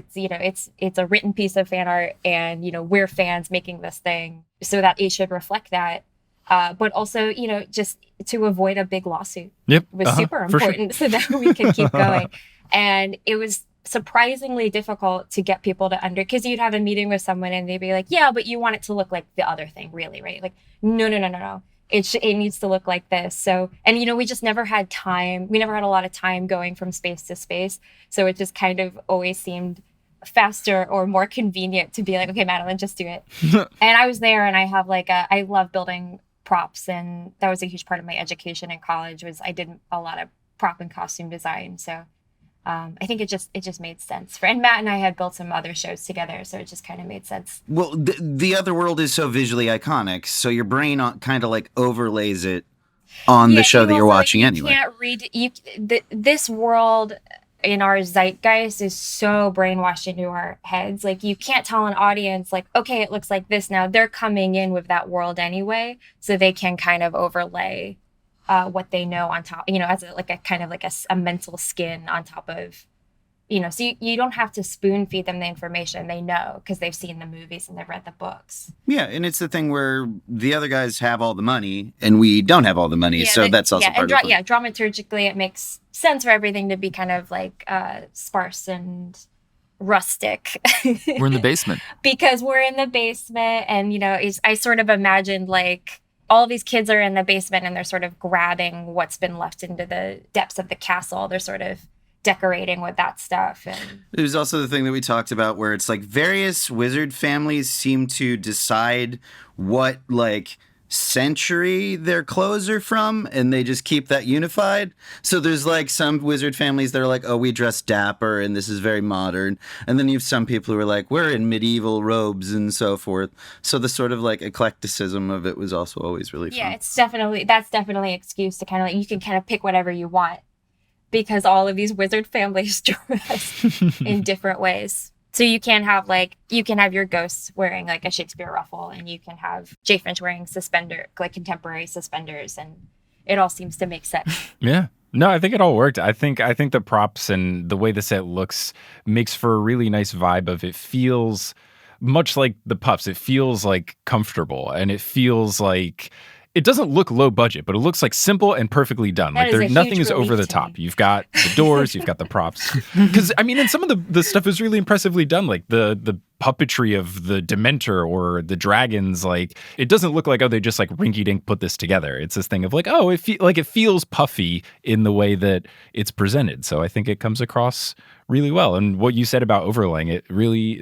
[SPEAKER 4] It's a written piece of fan art, and we're fans making this thing, so that it should reflect that. But also, just to avoid a big lawsuit.
[SPEAKER 1] Yep,
[SPEAKER 4] it was super important so that we could keep going. And it was surprisingly difficult to get people to because you'd have a meeting with someone and they'd be like, "Yeah, but you want it to look like the other thing, really, right?" Like, no. It needs to look like this. So, and we just never had time. We never had a lot of time going from space to space. So it just kind of always seemed faster or more convenient to be like, okay, Madeline, just do it. And I was there, and I have I love building props, and that was a huge part of my education in college. I did a lot of prop and costume design. So I think it just made sense. And Matt and I had built some other shows together, so it just kind of made sense.
[SPEAKER 5] Well, the other world is so visually iconic, so your brain kind of overlays it on the show that you're watching anyway.
[SPEAKER 4] You can't read this world in our zeitgeist is so brainwashed into our heads. Like, you can't tell an audience, okay, it looks like this now. They're coming in with that world anyway, so they can kind of overlay what they know on top, as a kind of a mental skin on top of So you don't have to spoon feed them the information. They know because they've seen the movies and they've read the books.
[SPEAKER 5] Yeah, and it's the thing where the other guys have all the money and we don't have all the money, so that's also part of it.
[SPEAKER 4] Yeah, dramaturgically, it makes sense for everything to be kind of like sparse and rustic.
[SPEAKER 2] We're in the basement.
[SPEAKER 4] Because we're in the basement, and I sort of imagined like all of these kids are in the basement and they're sort of grabbing what's been left into the depths of the castle. They're sort of decorating with that stuff. And
[SPEAKER 5] there's also the thing that we talked about where it's like various wizard families seem to decide what like century their clothes are from, and they just keep that unified. So there's like some wizard families that are like, oh, we dress dapper and this is very modern, and then you have some people who are like, we're in medieval robes and so forth. So the sort of like eclecticism of it was also always really fun.
[SPEAKER 4] Yeah, that's definitely an excuse to kind of like, you can kind of pick whatever you want because all of these wizard families dress in different ways. So you can have your ghosts wearing like a Shakespeare ruffle, and you can have Jay Finch wearing contemporary suspenders, and it all seems to make sense.
[SPEAKER 1] Yeah. No, I think it all worked. I think the props and the way the set looks makes for a really nice vibe of it. Feels much like the Puffs. It feels like comfortable, and it feels like it doesn't look low budget, but it looks like simple and perfectly done. Nothing is over the top. You've got the doors, you've got the props. Because I mean, and some of the stuff is really impressively done, like the puppetry of the Dementor or the dragons. Like it doesn't look like, oh, they just like rinky-dink put this together. It's this thing of like, oh, it feels puffy in the way that it's presented. So I think it comes across really well. And what you said about overlaying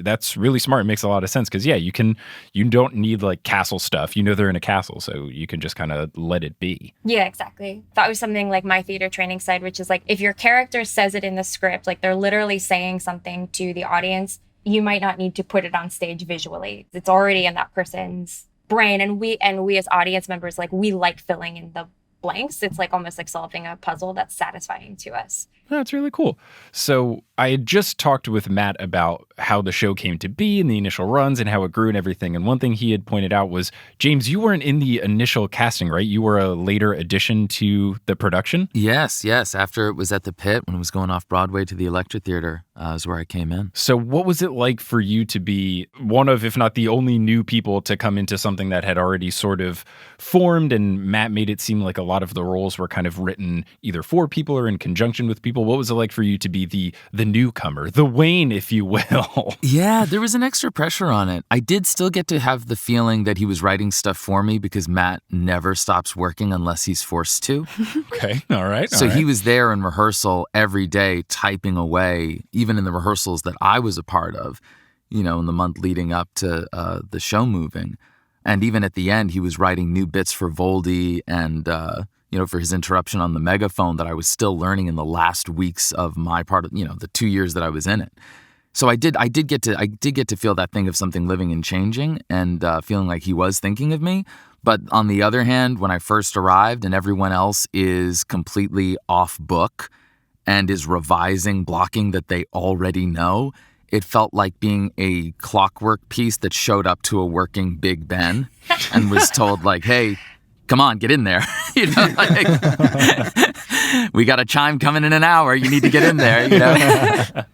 [SPEAKER 1] that's really smart. It makes a lot of sense because you don't need like castle stuff. They're in a castle, so you can just kind of let it be.
[SPEAKER 4] Yeah, exactly. That was something like my theater training side, which is like if your character says it in the script, like they're literally saying something to the audience, you might not need to put it on stage visually. It's already in that person's brain. And we as audience members, like we like filling in the blanks. It's like almost like solving a puzzle that's satisfying to us.
[SPEAKER 1] That's really cool. So I had just talked with Matt about how the show came to be and the initial runs and how it grew and everything. And one thing he had pointed out was, James, you weren't in the initial casting, right? You were a later addition to the production?
[SPEAKER 2] Yes. After it was at the Pit, when it was going off Broadway to the Electric Theater, is where I came in.
[SPEAKER 1] So what was it like for you to be one of, if not the only new people to come into something that had already sort of formed? And Matt made it seem like a lot of the roles were kind of written either for people or in conjunction with people. What was it like for you to be the newcomer, the Wayne, if you will?
[SPEAKER 2] Yeah, there was an extra pressure on it. I did still get to have the feeling that he was writing stuff for me because Matt never stops working unless he's forced to.
[SPEAKER 1] Okay, all right.
[SPEAKER 2] So he was there in rehearsal every day, typing away, even in the rehearsals that I was a part of, in the month leading up to the show moving. And even at the end, he was writing new bits for Voldy and, for his interruption on the megaphone that I was still learning in the last weeks of my part of, the 2 years that I was in it. So I did get to feel that thing of something living and changing and feeling like he was thinking of me. But on the other hand, when I first arrived and everyone else is completely off book and is revising blocking that they already know, it felt like being a clockwork piece that showed up to a working Big Ben and was told like, hey, come on, get in there. We got a chime coming in an hour. You need to get in there,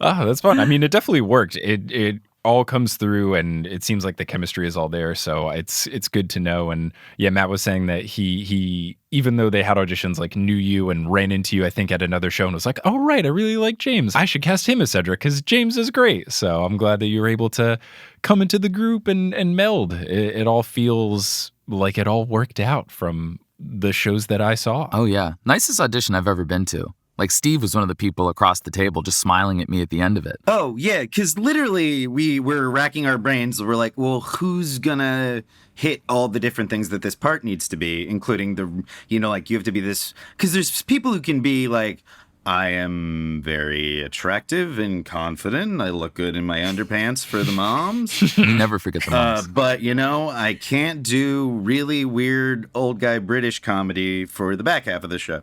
[SPEAKER 1] Oh, that's fun. I mean, it definitely worked. It all comes through, and it seems like the chemistry is all there. So it's good to know. And yeah, Matt was saying that he even though they had auditions, like knew you and ran into you, I think at another show and was like, oh, right, I really like James. I should cast him as Cedric because James is great. So I'm glad that you were able to come into the group and meld. It all feels like it all worked out from the shows that I saw.
[SPEAKER 2] Oh, yeah. Nicest audition I've ever been to. Like, Steve was one of the people across the table just smiling at me at the end of it.
[SPEAKER 5] Oh, yeah, because literally we were racking our brains. We're like, well, who's gonna hit all the different things that this part needs to be, including the, you have to be this. Because there's people who can be like, I am very attractive and confident. I look good in my underpants for the moms.
[SPEAKER 2] You never forget the moms.
[SPEAKER 5] But, I can't do really weird old guy British comedy for the back half of the show.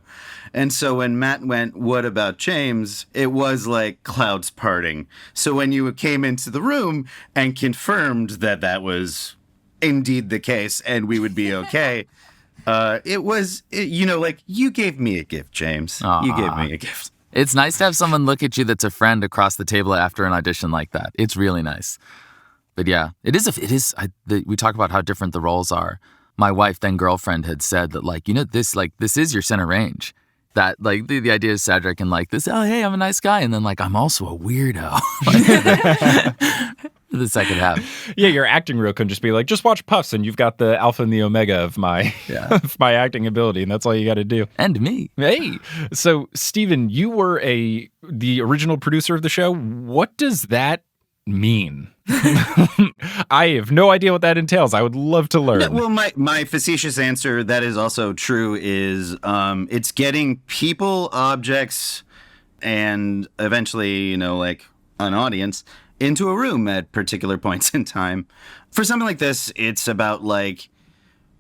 [SPEAKER 5] And so when Matt went, what about James? It was like clouds parting. So when you came into the room and confirmed that was indeed the case and we would be okay, it was, like, you gave me a gift, James.
[SPEAKER 2] Aww.
[SPEAKER 5] You gave me a gift.
[SPEAKER 2] It's nice to have someone look at you that's a friend across the table after an audition like that. It's really nice. But yeah, we talk about how different the roles are. My wife, then girlfriend, had said that, like, this is your center range. That, like, the idea of Cedric and, like, this, oh, hey, I'm a nice guy. And then, like, I'm also a weirdo. The second half.
[SPEAKER 1] Yeah, your acting reel can just be like, just watch Puffs and you've got the alpha and the omega of my of my acting ability, and that's all you got to do.
[SPEAKER 2] And me.
[SPEAKER 1] Hey, so Steven, you were the original producer of the show. What does that mean? I have no idea what that entails. I would love to learn.
[SPEAKER 5] No, well, my facetious answer that is also true is it's getting people, objects, and eventually, like an audience into a room at particular points in time. For something like this, it's about, like,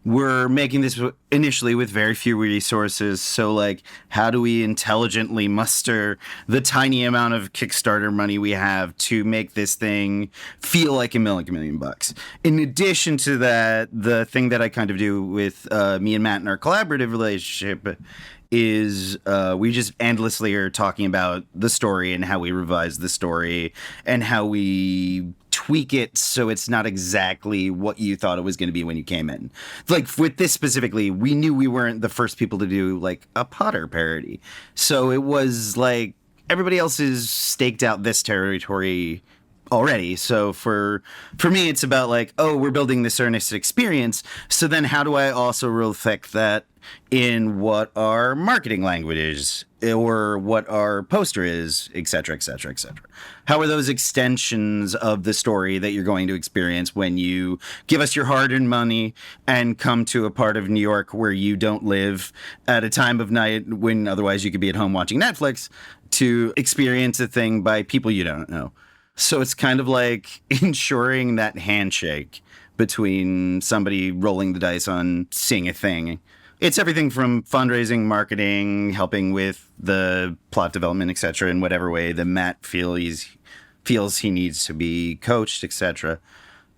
[SPEAKER 5] we're making this initially with very few resources. So, like, how do we intelligently muster the tiny amount of Kickstarter money we have to make this thing feel like $1 million bucks? In addition to that, the thing that I kind of do with me and Matt in our collaborative relationship is we just endlessly are talking about the story and how we revise the story and how we tweak it so it's not exactly what you thought it was going to be when you came in. Like, with this specifically, we knew we weren't the first people to do, like, a Potter parody. So it was like everybody else is staked out this territory already. So for me, it's about, like, oh, we're building this earnest experience. So then how do I also reflect that in what our marketing language is or what our poster is, et cetera, et cetera, et cetera? How are those extensions of the story that you're going to experience when you give us your hard-earned money and come to a part of New York where you don't live at a time of night when otherwise you could be at home watching Netflix to experience a thing by people you don't know? So it's kind of like ensuring that handshake between somebody rolling the dice on seeing a thing. It's everything from fundraising, marketing, helping with the plot development, etc., in whatever way that Matt feels he needs to be coached, etc.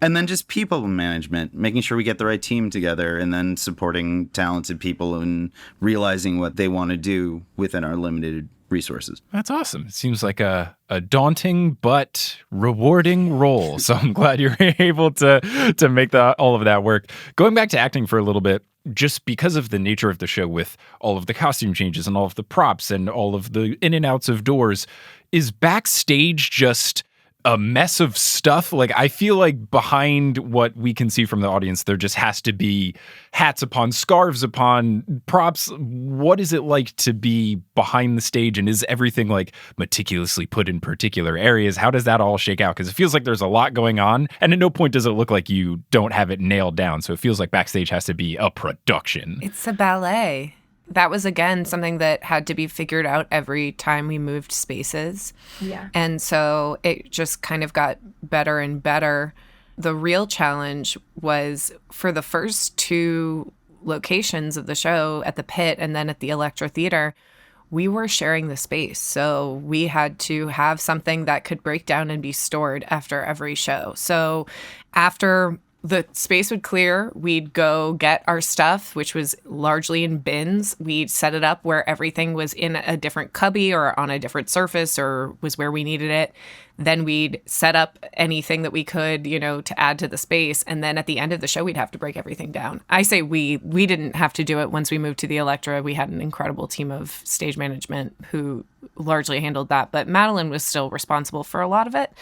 [SPEAKER 5] And then just people management, making sure we get the right team together, and then supporting talented people and realizing what they want to do within our limited resources.
[SPEAKER 1] That's awesome. It seems like a daunting but rewarding role. So I'm glad you're able to make all of that work. Going back to acting for a little bit, just because of the nature of the show with all of the costume changes and all of the props and all of the in and outs of doors, is backstage just a mess of stuff? Like, I feel like behind what we can see from the audience, there just has to be hats upon scarves upon props. What is it like to be behind the stage? And is everything, like, meticulously put in particular areas? How does that all shake out? Because it feels like there's a lot going on, and at no point does it look like you don't have it nailed down. So it feels like backstage has to be a production.
[SPEAKER 3] It's a ballet. That was, again, something that had to be figured out every time we moved spaces.
[SPEAKER 4] Yeah.
[SPEAKER 3] And so it just kind of got better and better. The real challenge was for the first 2 locations of the show, at the Pit and then at the Electra Theater, we were sharing the space. So we had to have something that could break down and be stored after every show. So after the space would clear, we'd go get our stuff, which was largely in bins. We'd set it up where everything was in a different cubby or on a different surface or was where we needed it. Then we'd set up anything that we could, to add to the space. And then at the end of the show, we'd have to break everything down. I say we didn't have to do it once we moved to the Electra. We had an incredible team of stage management who largely handled that. But Madeline was still responsible for a lot of it.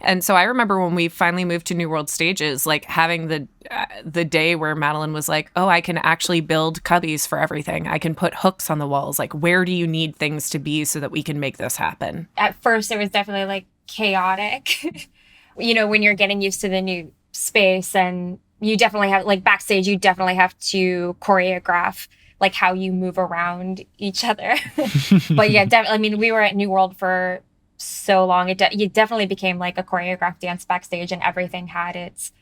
[SPEAKER 3] And so I remember when we finally moved to New World Stages, like having the day where Madeline was like, oh, I can actually build cubbies for everything. I can put hooks on the walls. Like, where do you need things to be so that we can make this happen?
[SPEAKER 4] At first, it was definitely like chaotic. When you're getting used to the new space, and you definitely have, like, backstage, you definitely have to choreograph like how you move around each other. But yeah, we were at New World for so long. It definitely became like a choreographed dance backstage, and everything had its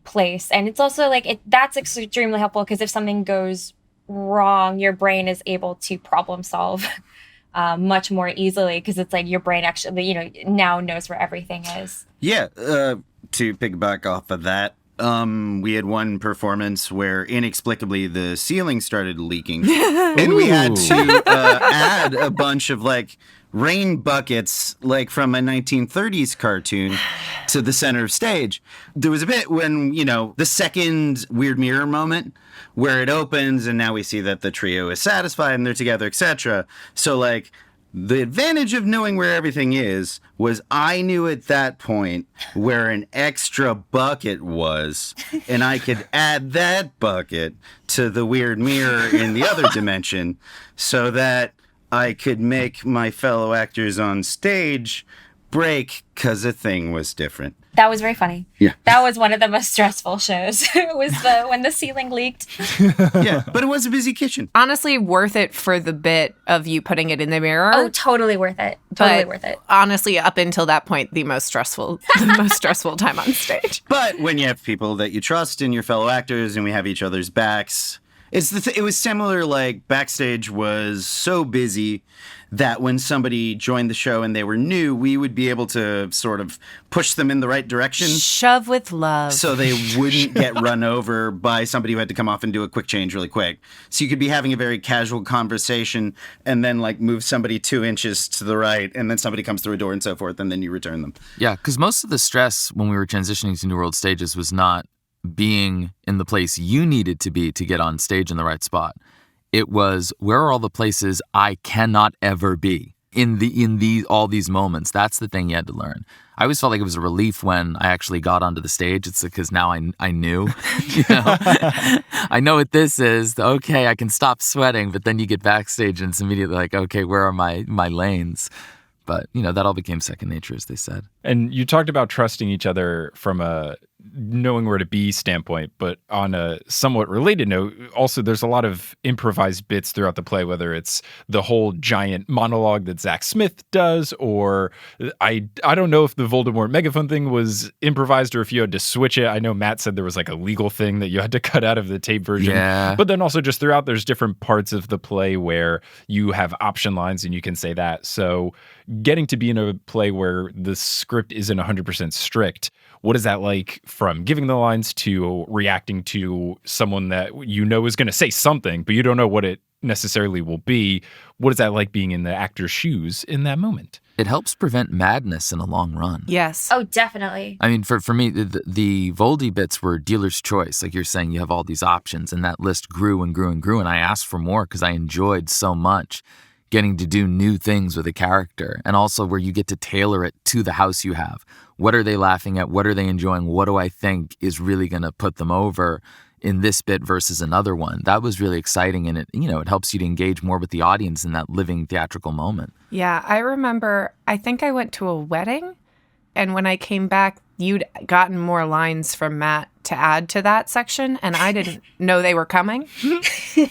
[SPEAKER 4] place. And it's also like that's extremely helpful, because if something goes wrong, your brain is able to problem solve much more easily, because it's like your brain actually now knows where everything is.
[SPEAKER 5] Yeah, to piggyback off of that, we had one performance where inexplicably the ceiling started leaking, and we had to add a bunch of, like, rain buckets like from a 1930s cartoon to the center of stage. There was a bit when, the second weird mirror moment where it opens and now we see that the trio is satisfied and they're together, etc. So like the advantage of knowing where everything is was I knew at that point where an extra bucket was, and I could add that bucket to the weird mirror in the other dimension so that I could make my fellow actors on stage break because a thing was different.
[SPEAKER 4] That was very funny.
[SPEAKER 5] Yeah.
[SPEAKER 4] That was one of the most stressful shows. It was when the ceiling leaked.
[SPEAKER 5] Yeah, but it was a busy kitchen.
[SPEAKER 3] Honestly, worth it for the bit of you putting it in the mirror.
[SPEAKER 4] Oh, totally worth it. Totally worth it.
[SPEAKER 3] Honestly, up until that point, the most stressful time on stage.
[SPEAKER 5] But when you have people that you trust and your fellow actors and we have each other's backs, it was similar, like backstage was so busy that when somebody joined the show and they were new, we would be able to sort of push them in the right direction.
[SPEAKER 3] Shove with love.
[SPEAKER 5] So they wouldn't get run over by somebody who had to come off and do a quick change really quick. So you could be having a very casual conversation and then like move somebody 2 inches to the right and then somebody comes through a door and so forth and then you return them.
[SPEAKER 2] Yeah, because most of the stress when we were transitioning to New World Stages was not being in the place you needed to be to get on stage in the right spot. It was, where are all the places I cannot ever be in all these moments? That's the thing you had to learn. I always felt like it was a relief when I actually got onto the stage. It's because now I knew, I know what this is. Okay, I can stop sweating. But then you get backstage and it's immediately like, okay, where are my lanes? But, that all became second nature, as they said.
[SPEAKER 1] And you talked about trusting each other from a knowing where to be standpoint, but on a somewhat related note, also there's a lot of improvised bits throughout the play, whether it's the whole giant monologue that Zach Smith does, or I don't know if the Voldemort megaphone thing was improvised or if you had to switch it. I know Matt said there was like a legal thing that you had to cut out of the tape version.
[SPEAKER 2] Yeah.
[SPEAKER 1] But then also just throughout, there's different parts of the play where you have option lines and you can say that. So getting to be in a play where the script isn't 100% strict, what is that like from giving the lines to reacting to someone that is going to say something, but you don't know what it necessarily will be? What is that like being in the actor's shoes in that moment?
[SPEAKER 2] It helps prevent madness in a long run.
[SPEAKER 3] Yes.
[SPEAKER 4] Oh, definitely.
[SPEAKER 2] I mean, for me, the Voldy bits were dealer's choice. Like you're saying, you have all these options, and that list grew and grew and grew, and I asked for more because I enjoyed so much getting to do new things with a character, and also where you get to tailor it to the house you have. What are they laughing at? What are they enjoying? What do I think is really going to put them over in this bit versus another one? That was really exciting, and it helps you to engage more with the audience in that living theatrical moment.
[SPEAKER 3] Yeah, I remember, I think I went to a wedding, and when I came back, you'd gotten more lines from Matt to add to that section, and I didn't know they were coming.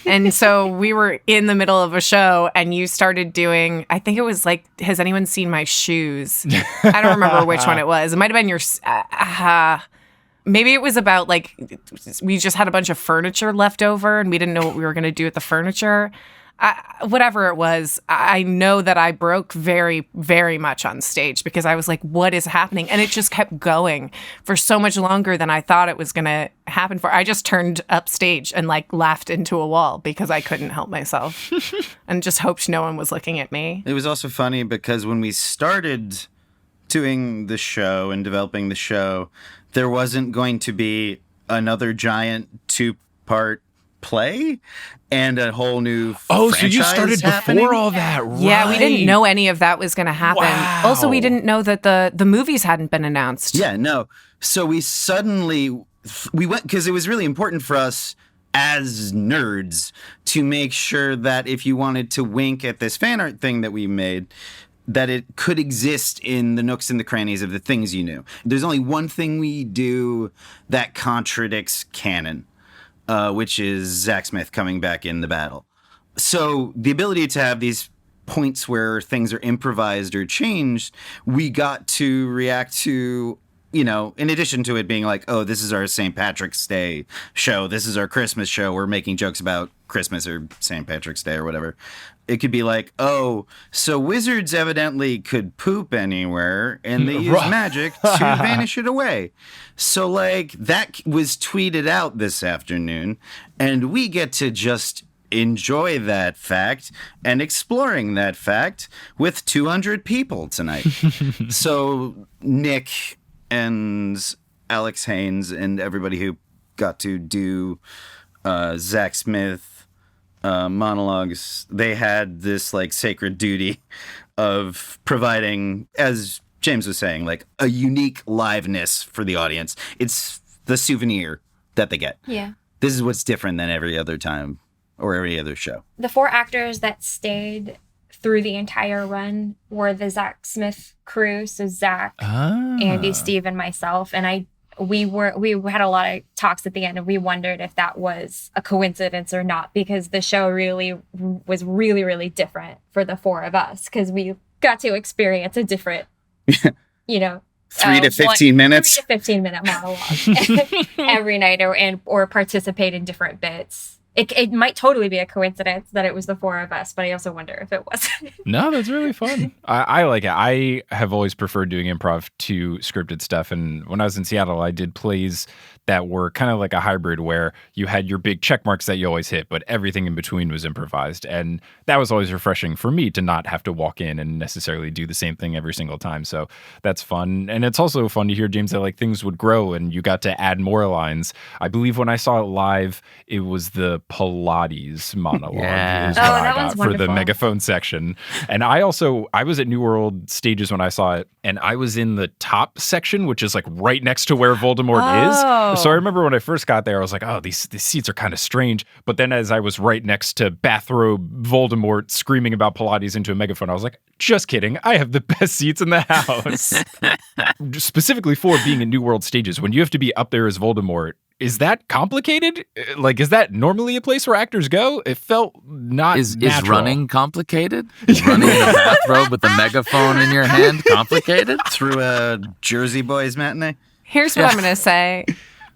[SPEAKER 3] And so we were in the middle of a show, and you started doing, I think it was like, has anyone seen my shoes? I don't remember which one it was. It might have been your, maybe it was about like, we just had a bunch of furniture left over, and we didn't know what we were going to do with the furniture. Whatever it was, I know that I broke very, very much on stage because I was like, what is happening? And it just kept going for so much longer than I thought it was going to happen for. I just turned upstage and like laughed into a wall because I couldn't help myself and just hoped no one was looking at me.
[SPEAKER 5] It was also funny because when we started doing the show and developing the show, there wasn't going to be another giant 2-part play and a whole new
[SPEAKER 1] so you started
[SPEAKER 5] happening.
[SPEAKER 1] before all that, right?
[SPEAKER 3] Yeah, we didn't know any of that was going to happen.
[SPEAKER 1] Wow.
[SPEAKER 3] Also, we didn't know that the movies hadn't been announced.
[SPEAKER 5] Yeah, no. So we went, because it was really important for us as nerds to make sure that if you wanted to wink at this fan art thing that we made, that it could exist in the nooks and the crannies of the things you knew. There's only one thing we do that contradicts canon, which is Zach Smith coming back in the battle. So the ability to have these points where things are improvised or changed, we got to react to, in addition to it being like, oh, this is our St. Patrick's Day show, this is our Christmas show, we're making jokes about Christmas or St. Patrick's Day or whatever. It could be like, oh, so wizards evidently could poop anywhere and they use magic to vanish it away. So like that was tweeted out this afternoon and we get to just enjoy that fact and exploring that fact with 200 people tonight. So Nick and Alex Haynes and everybody who got to do Zach Smith monologues, they had this like sacred duty of providing, as James was saying, like a unique liveness for the audience. It's the souvenir that they get.
[SPEAKER 4] Yeah.
[SPEAKER 5] This is what's different than every other time or every other show.
[SPEAKER 4] The 4 actors that stayed through the entire run were the Zach Smith crew. So Zach, Andy, Steve, and myself. And we had a lot of talks at the end, and we wondered if that was a coincidence or not, because the show really was really, really different for the 4 of us, because we got to experience a different,
[SPEAKER 5] 3 to 15 minutes.
[SPEAKER 4] 3 to 15 minute monologue every night, or participate in different bits. It might totally be a coincidence that it was the 4 of us, but I also wonder if it wasn't.
[SPEAKER 1] No, that's really fun. I like it. I have always preferred doing improv to scripted stuff. And when I was in Seattle, I did plays that were kind of like a hybrid where you had your big check marks that you always hit, but everything in between was improvised. And that was always refreshing for me to not have to walk in and necessarily do the same thing every single time. So that's fun. And it's also fun to hear, James, that like things would grow and you got to add more lines. I believe when I saw it live, it was the Pilates monologue.
[SPEAKER 2] Yeah.
[SPEAKER 1] Is what I
[SPEAKER 4] that
[SPEAKER 1] got
[SPEAKER 4] one's
[SPEAKER 1] for
[SPEAKER 4] wonderful.
[SPEAKER 1] the megaphone section. And I was at New World Stages when I saw it, and I was in the top section, which is like right next to where Voldemort is. So I remember when I first got there, I was like, oh, these seats are kind of strange. But then as I was right next to bathrobe Voldemort screaming about Pilates into a megaphone, I was like, just kidding. I have the best seats in the house. Specifically for being in New World Stages, when you have to be up there as Voldemort, is that complicated? Like, is that normally a place where actors go? It felt not natural.
[SPEAKER 2] Is running complicated? Is running in a bathrobe with a megaphone in your hand complicated?
[SPEAKER 5] Through a Jersey Boys matinee?
[SPEAKER 3] Here's what I'm going to say.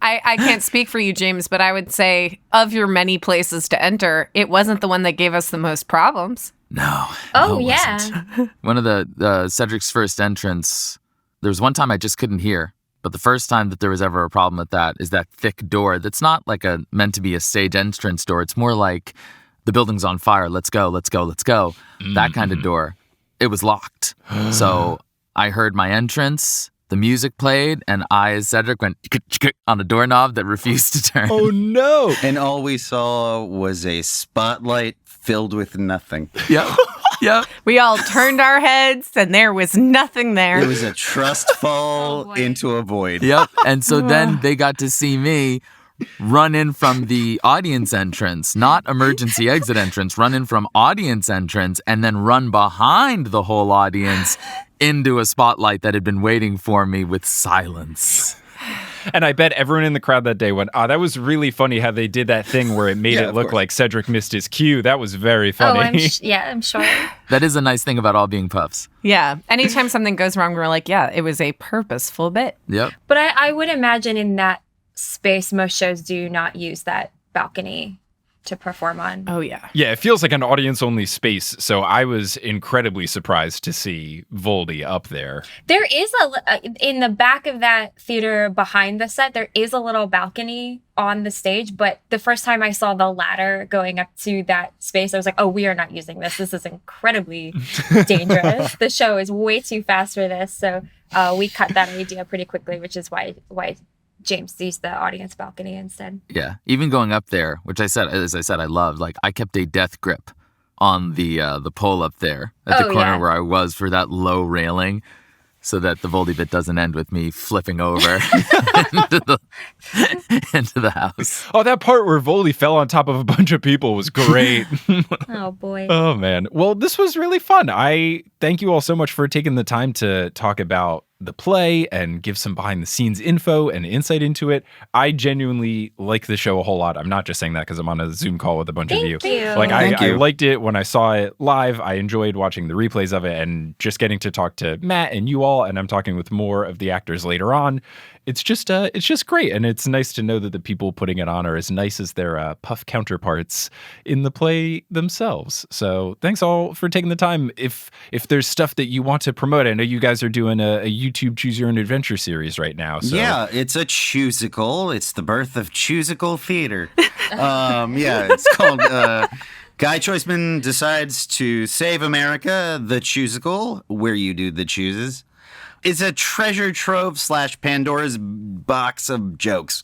[SPEAKER 3] I can't speak for you, James, but I would say of your many places to enter, it wasn't the one that gave us the most problems.
[SPEAKER 2] No.
[SPEAKER 4] Oh,
[SPEAKER 2] it
[SPEAKER 4] yeah.
[SPEAKER 2] wasn't. One of the Cedric's first entrance, there was one time I just couldn't hear. But the first time that there was ever a problem with that is that thick door that's not like meant to be a stage entrance door. It's more like the building's on fire. Let's go, let's go, let's go. That kind of door. It was locked. So I heard my entrance, the music played, and I, as Cedric, went on a doorknob that refused to turn.
[SPEAKER 1] Oh, no.
[SPEAKER 5] And all we saw was a spotlight filled with nothing.
[SPEAKER 2] Yep. Yep.
[SPEAKER 3] We all turned our heads, and there was nothing there.
[SPEAKER 5] It was a trust fall into a void.
[SPEAKER 2] Yep. And so then they got to see me run in from the audience entrance, not emergency exit entrance, run in from audience entrance, and then run behind the whole audience into a spotlight that had been waiting for me with silence.
[SPEAKER 1] And I bet everyone in the crowd that day went, that was really funny how they did that thing where it made it look like Cedric missed his cue. That was very funny.
[SPEAKER 4] I'm sure.
[SPEAKER 2] That is a nice thing about all being Puffs.
[SPEAKER 3] Yeah. Anytime something goes wrong, we're like, yeah, it was a purposeful bit.
[SPEAKER 2] Yep.
[SPEAKER 4] But I would imagine in that space, most shows do not use that balcony to perform on.
[SPEAKER 3] Oh, yeah.
[SPEAKER 1] Yeah, it feels like an audience-only space, so I was incredibly surprised to see Voldy up there.
[SPEAKER 4] There is in the back of that theater behind the set, there is a little balcony on the stage, but the first time I saw the ladder going up to that space, I was like, oh, we are not using this. This is incredibly dangerous. The show is way too fast for this, so we cut that idea pretty quickly, which is why James used the audience balcony instead.
[SPEAKER 2] Yeah. Even going up there, which as I said, I loved, like I kept a death grip on the pole up there at the corner where I was for that low railing so that the Voldy bit doesn't end with me flipping over into the house.
[SPEAKER 1] Oh, that part where Voldy fell on top of a bunch of people was great.
[SPEAKER 4] Oh, boy.
[SPEAKER 1] Oh, man. Well, this was really fun. I thank you all so much for taking the time to talk about the play and give some behind the scenes info and insight into it. I genuinely like the show a whole lot. I'm not just saying that because I'm on a Zoom call with a bunch of you.
[SPEAKER 4] Thank you.
[SPEAKER 1] Like
[SPEAKER 5] Thank
[SPEAKER 1] I
[SPEAKER 5] you.
[SPEAKER 1] liked it when I saw it live. I enjoyed watching the replays of it and just getting to talk to Matt and you all. And I'm talking with more of the actors later on. it's just great. And it's nice to know that the people putting it on are as nice as their Puff counterparts in the play themselves. So thanks all for taking the time. If there's stuff that you want to promote, I know you guys are doing a YouTube Choose Your Own Adventure series right now. So.
[SPEAKER 5] Yeah, it's a Choosicle. It's the birth of Choosicle theater. It's called Guy Choiceman Decides to Save America, the Choosicle, where you do the chooses. It's a treasure trove / Pandora's box of jokes.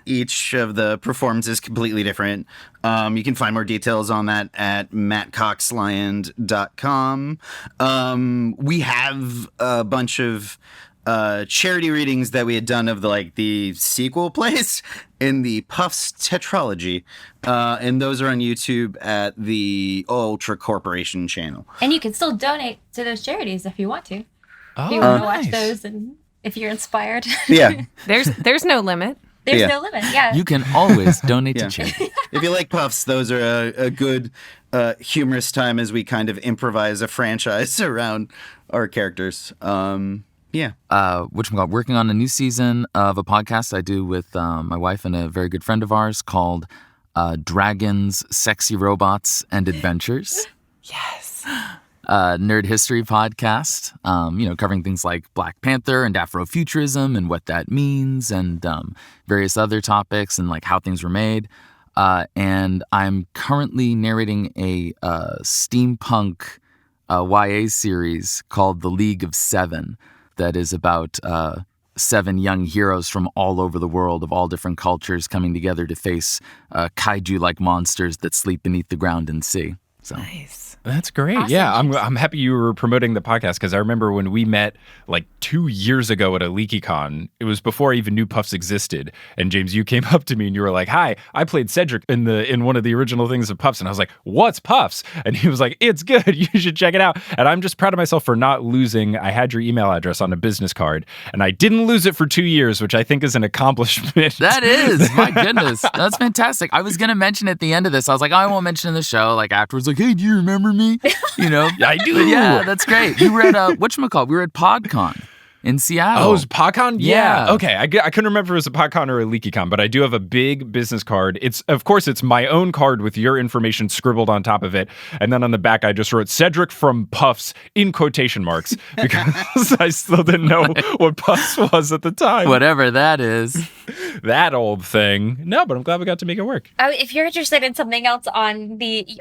[SPEAKER 5] Each of the performances is completely different. You can find more details on that at mattcoxlion.com. We have a bunch of charity readings that we had done of the sequel plays in the Puffs tetralogy. And those are on YouTube at the Ultra Corporation channel.
[SPEAKER 4] And you can still donate to those charities if you want to.
[SPEAKER 1] Oh,
[SPEAKER 4] if you want to
[SPEAKER 1] nice.
[SPEAKER 4] watch those and if you're inspired.
[SPEAKER 5] Yeah.
[SPEAKER 3] There's no limit.
[SPEAKER 4] There's no limit, yeah.
[SPEAKER 2] You can always donate to charity.
[SPEAKER 5] If you like Puffs, those are a good humorous time as we kind of improvise a franchise around our characters.
[SPEAKER 2] Working on a new season of a podcast I do with my wife and a very good friend of ours called Dragons, Sexy Robots, and Adventures.
[SPEAKER 3] Yes.
[SPEAKER 2] Nerd history podcast, covering things like Black Panther and Afrofuturism and what that means and various other topics and like how things were made. And I'm currently narrating a steampunk YA series called The League of Seven that is about 7 young heroes from all over the world of all different cultures coming together to face kaiju-like monsters that sleep beneath the ground and sea. So.
[SPEAKER 3] Nice.
[SPEAKER 1] That's great.
[SPEAKER 4] Awesome.
[SPEAKER 1] Yeah, I'm happy you were promoting the podcast because I remember when we met like 2 years ago at a LeakyCon. It was before I even knew Puffs existed. And James, you came up to me and you were like, "Hi, I played Cedric in one of the original things of Puffs." And I was like, "What's Puffs?" And he was like, "It's good. You should check it out." And I'm just proud of myself for not losing. I had your email address on a business card, and I didn't lose it for 2 years, which I think is an accomplishment.
[SPEAKER 2] That is, my goodness. That's fantastic. I was going to mention at the end of this, I was like, I won't mention in the show, like afterwards, like, "Hey, do you remember me?"
[SPEAKER 1] I do.
[SPEAKER 2] But yeah, that's great. You were at whatchamacallit? We were at PodCon in Seattle.
[SPEAKER 1] Oh, it was PodCon?
[SPEAKER 2] Yeah.
[SPEAKER 1] Okay. I couldn't remember if it was a PodCon or a LeakyCon, but I do have a big business card. It's my own card with your information scribbled on top of it. And then on the back, I just wrote Cedric from Puffs in quotation marks because I still didn't know what Puffs was at the time.
[SPEAKER 2] Whatever that is.
[SPEAKER 1] That old thing. No, but I'm glad we got to make it work.
[SPEAKER 4] If you're interested in something else on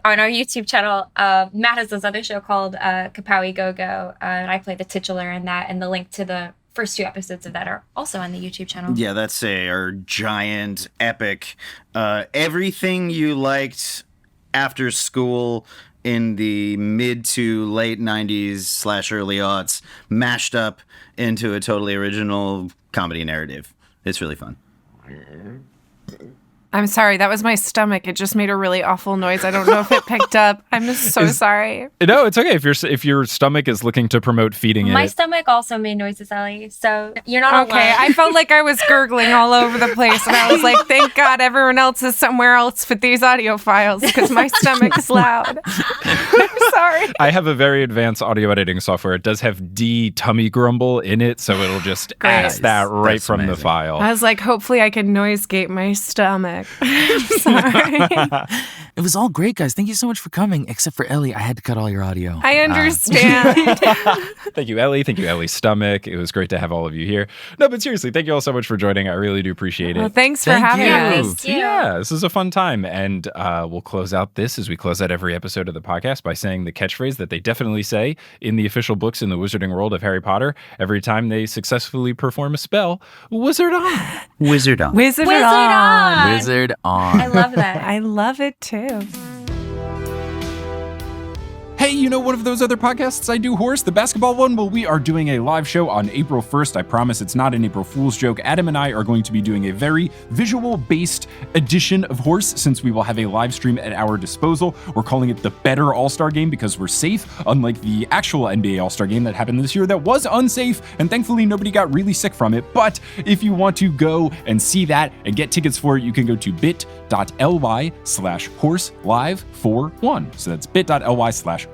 [SPEAKER 4] our YouTube channel, Matt has this other show called Kapowie Go-Go, and I play the titular in that, and the link to the first 2 episodes of that are also on the YouTube channel.
[SPEAKER 5] Yeah, that's our giant epic. Everything you liked after school in the mid to late 90s / early aughts mashed up into a totally original comedy narrative. It's really fun.
[SPEAKER 3] I'm sorry, that was my stomach. It just made a really awful noise. I don't know if it picked up. I'm just so sorry.
[SPEAKER 1] No, it's okay if your stomach is looking to promote feeding
[SPEAKER 4] My
[SPEAKER 1] it.
[SPEAKER 4] stomach also made noises, Ellie, so you're not
[SPEAKER 3] Okay,
[SPEAKER 4] alone.
[SPEAKER 3] I felt like I was gurgling all over the place, and I was like, thank God everyone else is somewhere else with these audio files, because my stomach is loud. I'm sorry.
[SPEAKER 1] I have a very advanced audio editing software. It does have tummy grumble in it, so it'll just ask that right
[SPEAKER 5] That's
[SPEAKER 1] from the
[SPEAKER 5] amazing.
[SPEAKER 1] file.
[SPEAKER 3] I was like, hopefully I can noise gate my stomach. I'm sorry.
[SPEAKER 2] It was all great, guys. Thank you so much for coming. Except for Ellie, I had to cut all your audio.
[SPEAKER 3] I understand.
[SPEAKER 1] Thank you, Ellie. Thank you, Ellie's stomach. It was great to have all of you here. No, but seriously, thank you all so much for joining. I really do appreciate it.
[SPEAKER 3] Well, thanks for
[SPEAKER 2] Thank
[SPEAKER 3] having
[SPEAKER 2] you.
[SPEAKER 3] us.
[SPEAKER 4] Thank you.
[SPEAKER 1] Yeah, this is a fun time. And we'll close out this as we close out every episode of the podcast by saying the catchphrase that they definitely say in the official books in the wizarding world of Harry Potter every time they successfully perform a spell. Wizard on.
[SPEAKER 5] Wizard on.
[SPEAKER 3] Wizard,
[SPEAKER 4] Wizard on.
[SPEAKER 2] Wizard on.
[SPEAKER 4] I love that.
[SPEAKER 3] I love it too.
[SPEAKER 1] Hey, you know one of those other podcasts I do, Horse, the basketball one? Well, we are doing a live show on April 1st. I promise it's not an April Fool's joke. Adam and I are going to be doing a very visual-based edition of Horse since we will have a live stream at our disposal. We're calling it the Better All-Star Game because we're safe, unlike the actual NBA All-Star Game that happened this year that was unsafe, and thankfully nobody got really sick from it. But if you want to go and see that and get tickets for it, you can go to bit.ly/horselive41. So that's bit.ly/horselive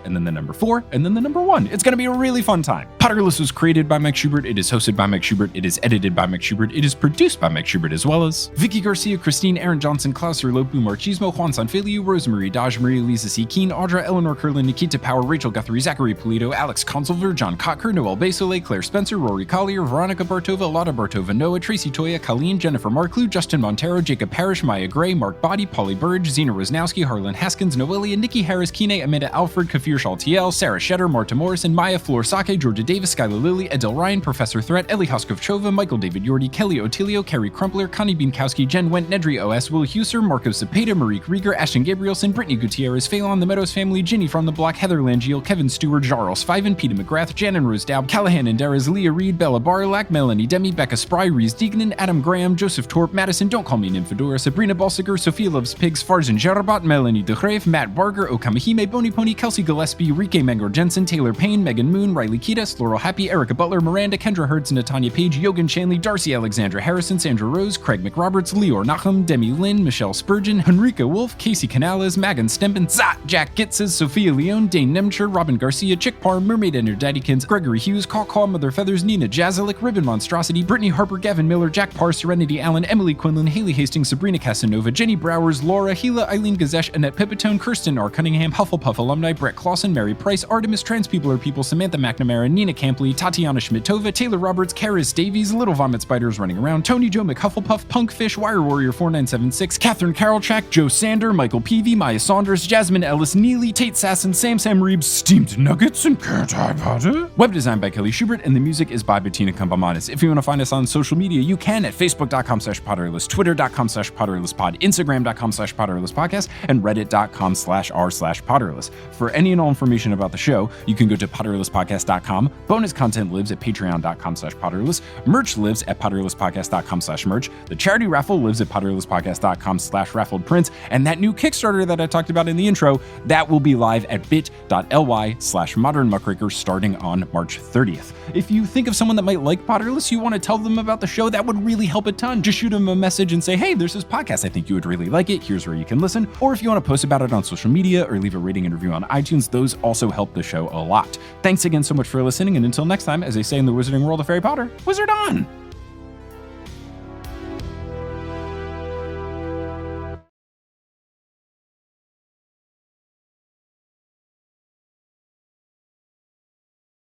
[SPEAKER 1] and then the number 4 and then the number 1. It's going to be a really fun time. Potterless was created by Mike Schubert, it is hosted by Mike Schubert, it is edited by Mike Schubert, it is produced by Mike Schubert, as well as Vicky Garcia, Christine, Aaron Johnson, Klaus Lopu, Marchismo, Juan Sanfilio, Rosemary Dodge, Maria Lisa C. Keen, Audra, Eleanor Curlin, Nikita Power, Rachel Guthrie, Zachary Polito, Alex Consulver, John Kotker, Noel Basile, Claire Spencer, Rory Collier, Veronica Bartova, Lotta Bartova, Noah, Tracy Toya, Colleen, Jennifer Marklew, Justin Montero, Jacob Parrish, Maya Gray, Mark Body, Polly Burge, Zena Rosnowski, Harlan Haskins, Noelia, Nikki Harris, Kine, Amanda Alfred, Kafir Shaltiel, Sarah Shetter, Marta Morrison, Maya Flor Sake, Georgia Davis, Skylar Lilly, Adele Ryan, Professor Threat, Ellie Hoskovchova, Michael David Yordi, Kelly Otilio, Carrie Crumpler, Connie Bienkowski, Jen Went, Nedry OS, Will Huser, Marco Cepeda, Marique Rieger, Ashton Gabrielson, Brittany Gutierrez, Phelan, The Meadows Family, Ginny from the Block, Heather Langiel, Kevin Stewart, Jarls Fiven, Peter McGrath, Jan and Rose Daub, Callahan and Darras, Leah Reed, Bella Barlack, Melanie Demi, Becca Spry, Reese Deignan, Adam Graham, Joseph Torp, Madison, Don't Call Me Nymphadora, Sabrina Balsiger, Sophia Loves Pigs, Farzan Jarabat, Melanie DeGrave, Matt Barger, Okamahime, Bony Pony, Kelsey Gillespie, Rike Mangor Jensen, Taylor Payne, Megan Moon, Riley Kiedis, Laurel Happy, Erica Butler, Miranda, Kendra Hertz, Natanya Page, Yogan Shanley, Darcy Alexandra Harrison, Sandra Rose, Craig McRoberts, Leor Nachum, Demi Lynn, Michelle Spurgeon, Henrika Wolf, Casey Canales, Magan Stempen, Zat, Jack Gitzes, Sophia Leone, Dane Nemcher, Robin Garcia, Chick Parr, Mermaid and her Daddykins, Gregory Hughes, Caw Mother Feathers, Nina Jazalik, Ribbon Monstrosity, Brittany Harper, Gavin Miller, Jack Parr, Serenity Allen, Emily Quinlan, Haley Hastings, Sabrina Casanova, Jenny Browers, Laura, Gila, Eileen Gazesh, Annette Pipitone, Kirsten R. Cunningham, Hufflepuff alumni, Brett Clausen, Mary Price, Artemis, Trans People Are People, Samantha McNamara, Nina Campley, Tatiana Schmidtova, Taylor Roberts, Karis Davies, Little Vomit Spiders Running Around, Tony Joe McHufflepuff, Punkfish, Wire Warrior 4976, Catherine Carolchak, Joe Sander, Michael Peavy, Maya Saunders, Jasmine Ellis Neely, Tate Sasson, Sam Reeves, Steamed Nuggets, and Can't I Potter? Web design by Kelly Schubert, and the music is by Bettina Kumpamanis. If you want to find us on social media, you can at facebook.com/Potterless, twitter.com/PotterlessPod, instagram.com/PotterlessPodcast, and reddit.com/r/Potterless. For any and all information about the show, you can go to PotterlessPodcast.com. Bonus content lives at patreon.com/Potterless. Merch lives at PotterlessPodcast.com/merch. The charity raffle lives at PotterlessPodcast.com/raffledprints. And that new Kickstarter that I talked about in the intro, that will be live at bit.ly/modernmuckraker starting on March 30th. If you think of someone that might like Potterless, you want to tell them about the show, that would really help a ton. Just shoot them a message and say, hey, there's this podcast, I think you would really like it, here's where you can listen. Or if you want to post about it on social media or leave a rating and review on iTunes, those also help the show a lot. Thanks again so much for listening, and until next time, as they say in the Wizarding World of Harry Potter, Wizard on!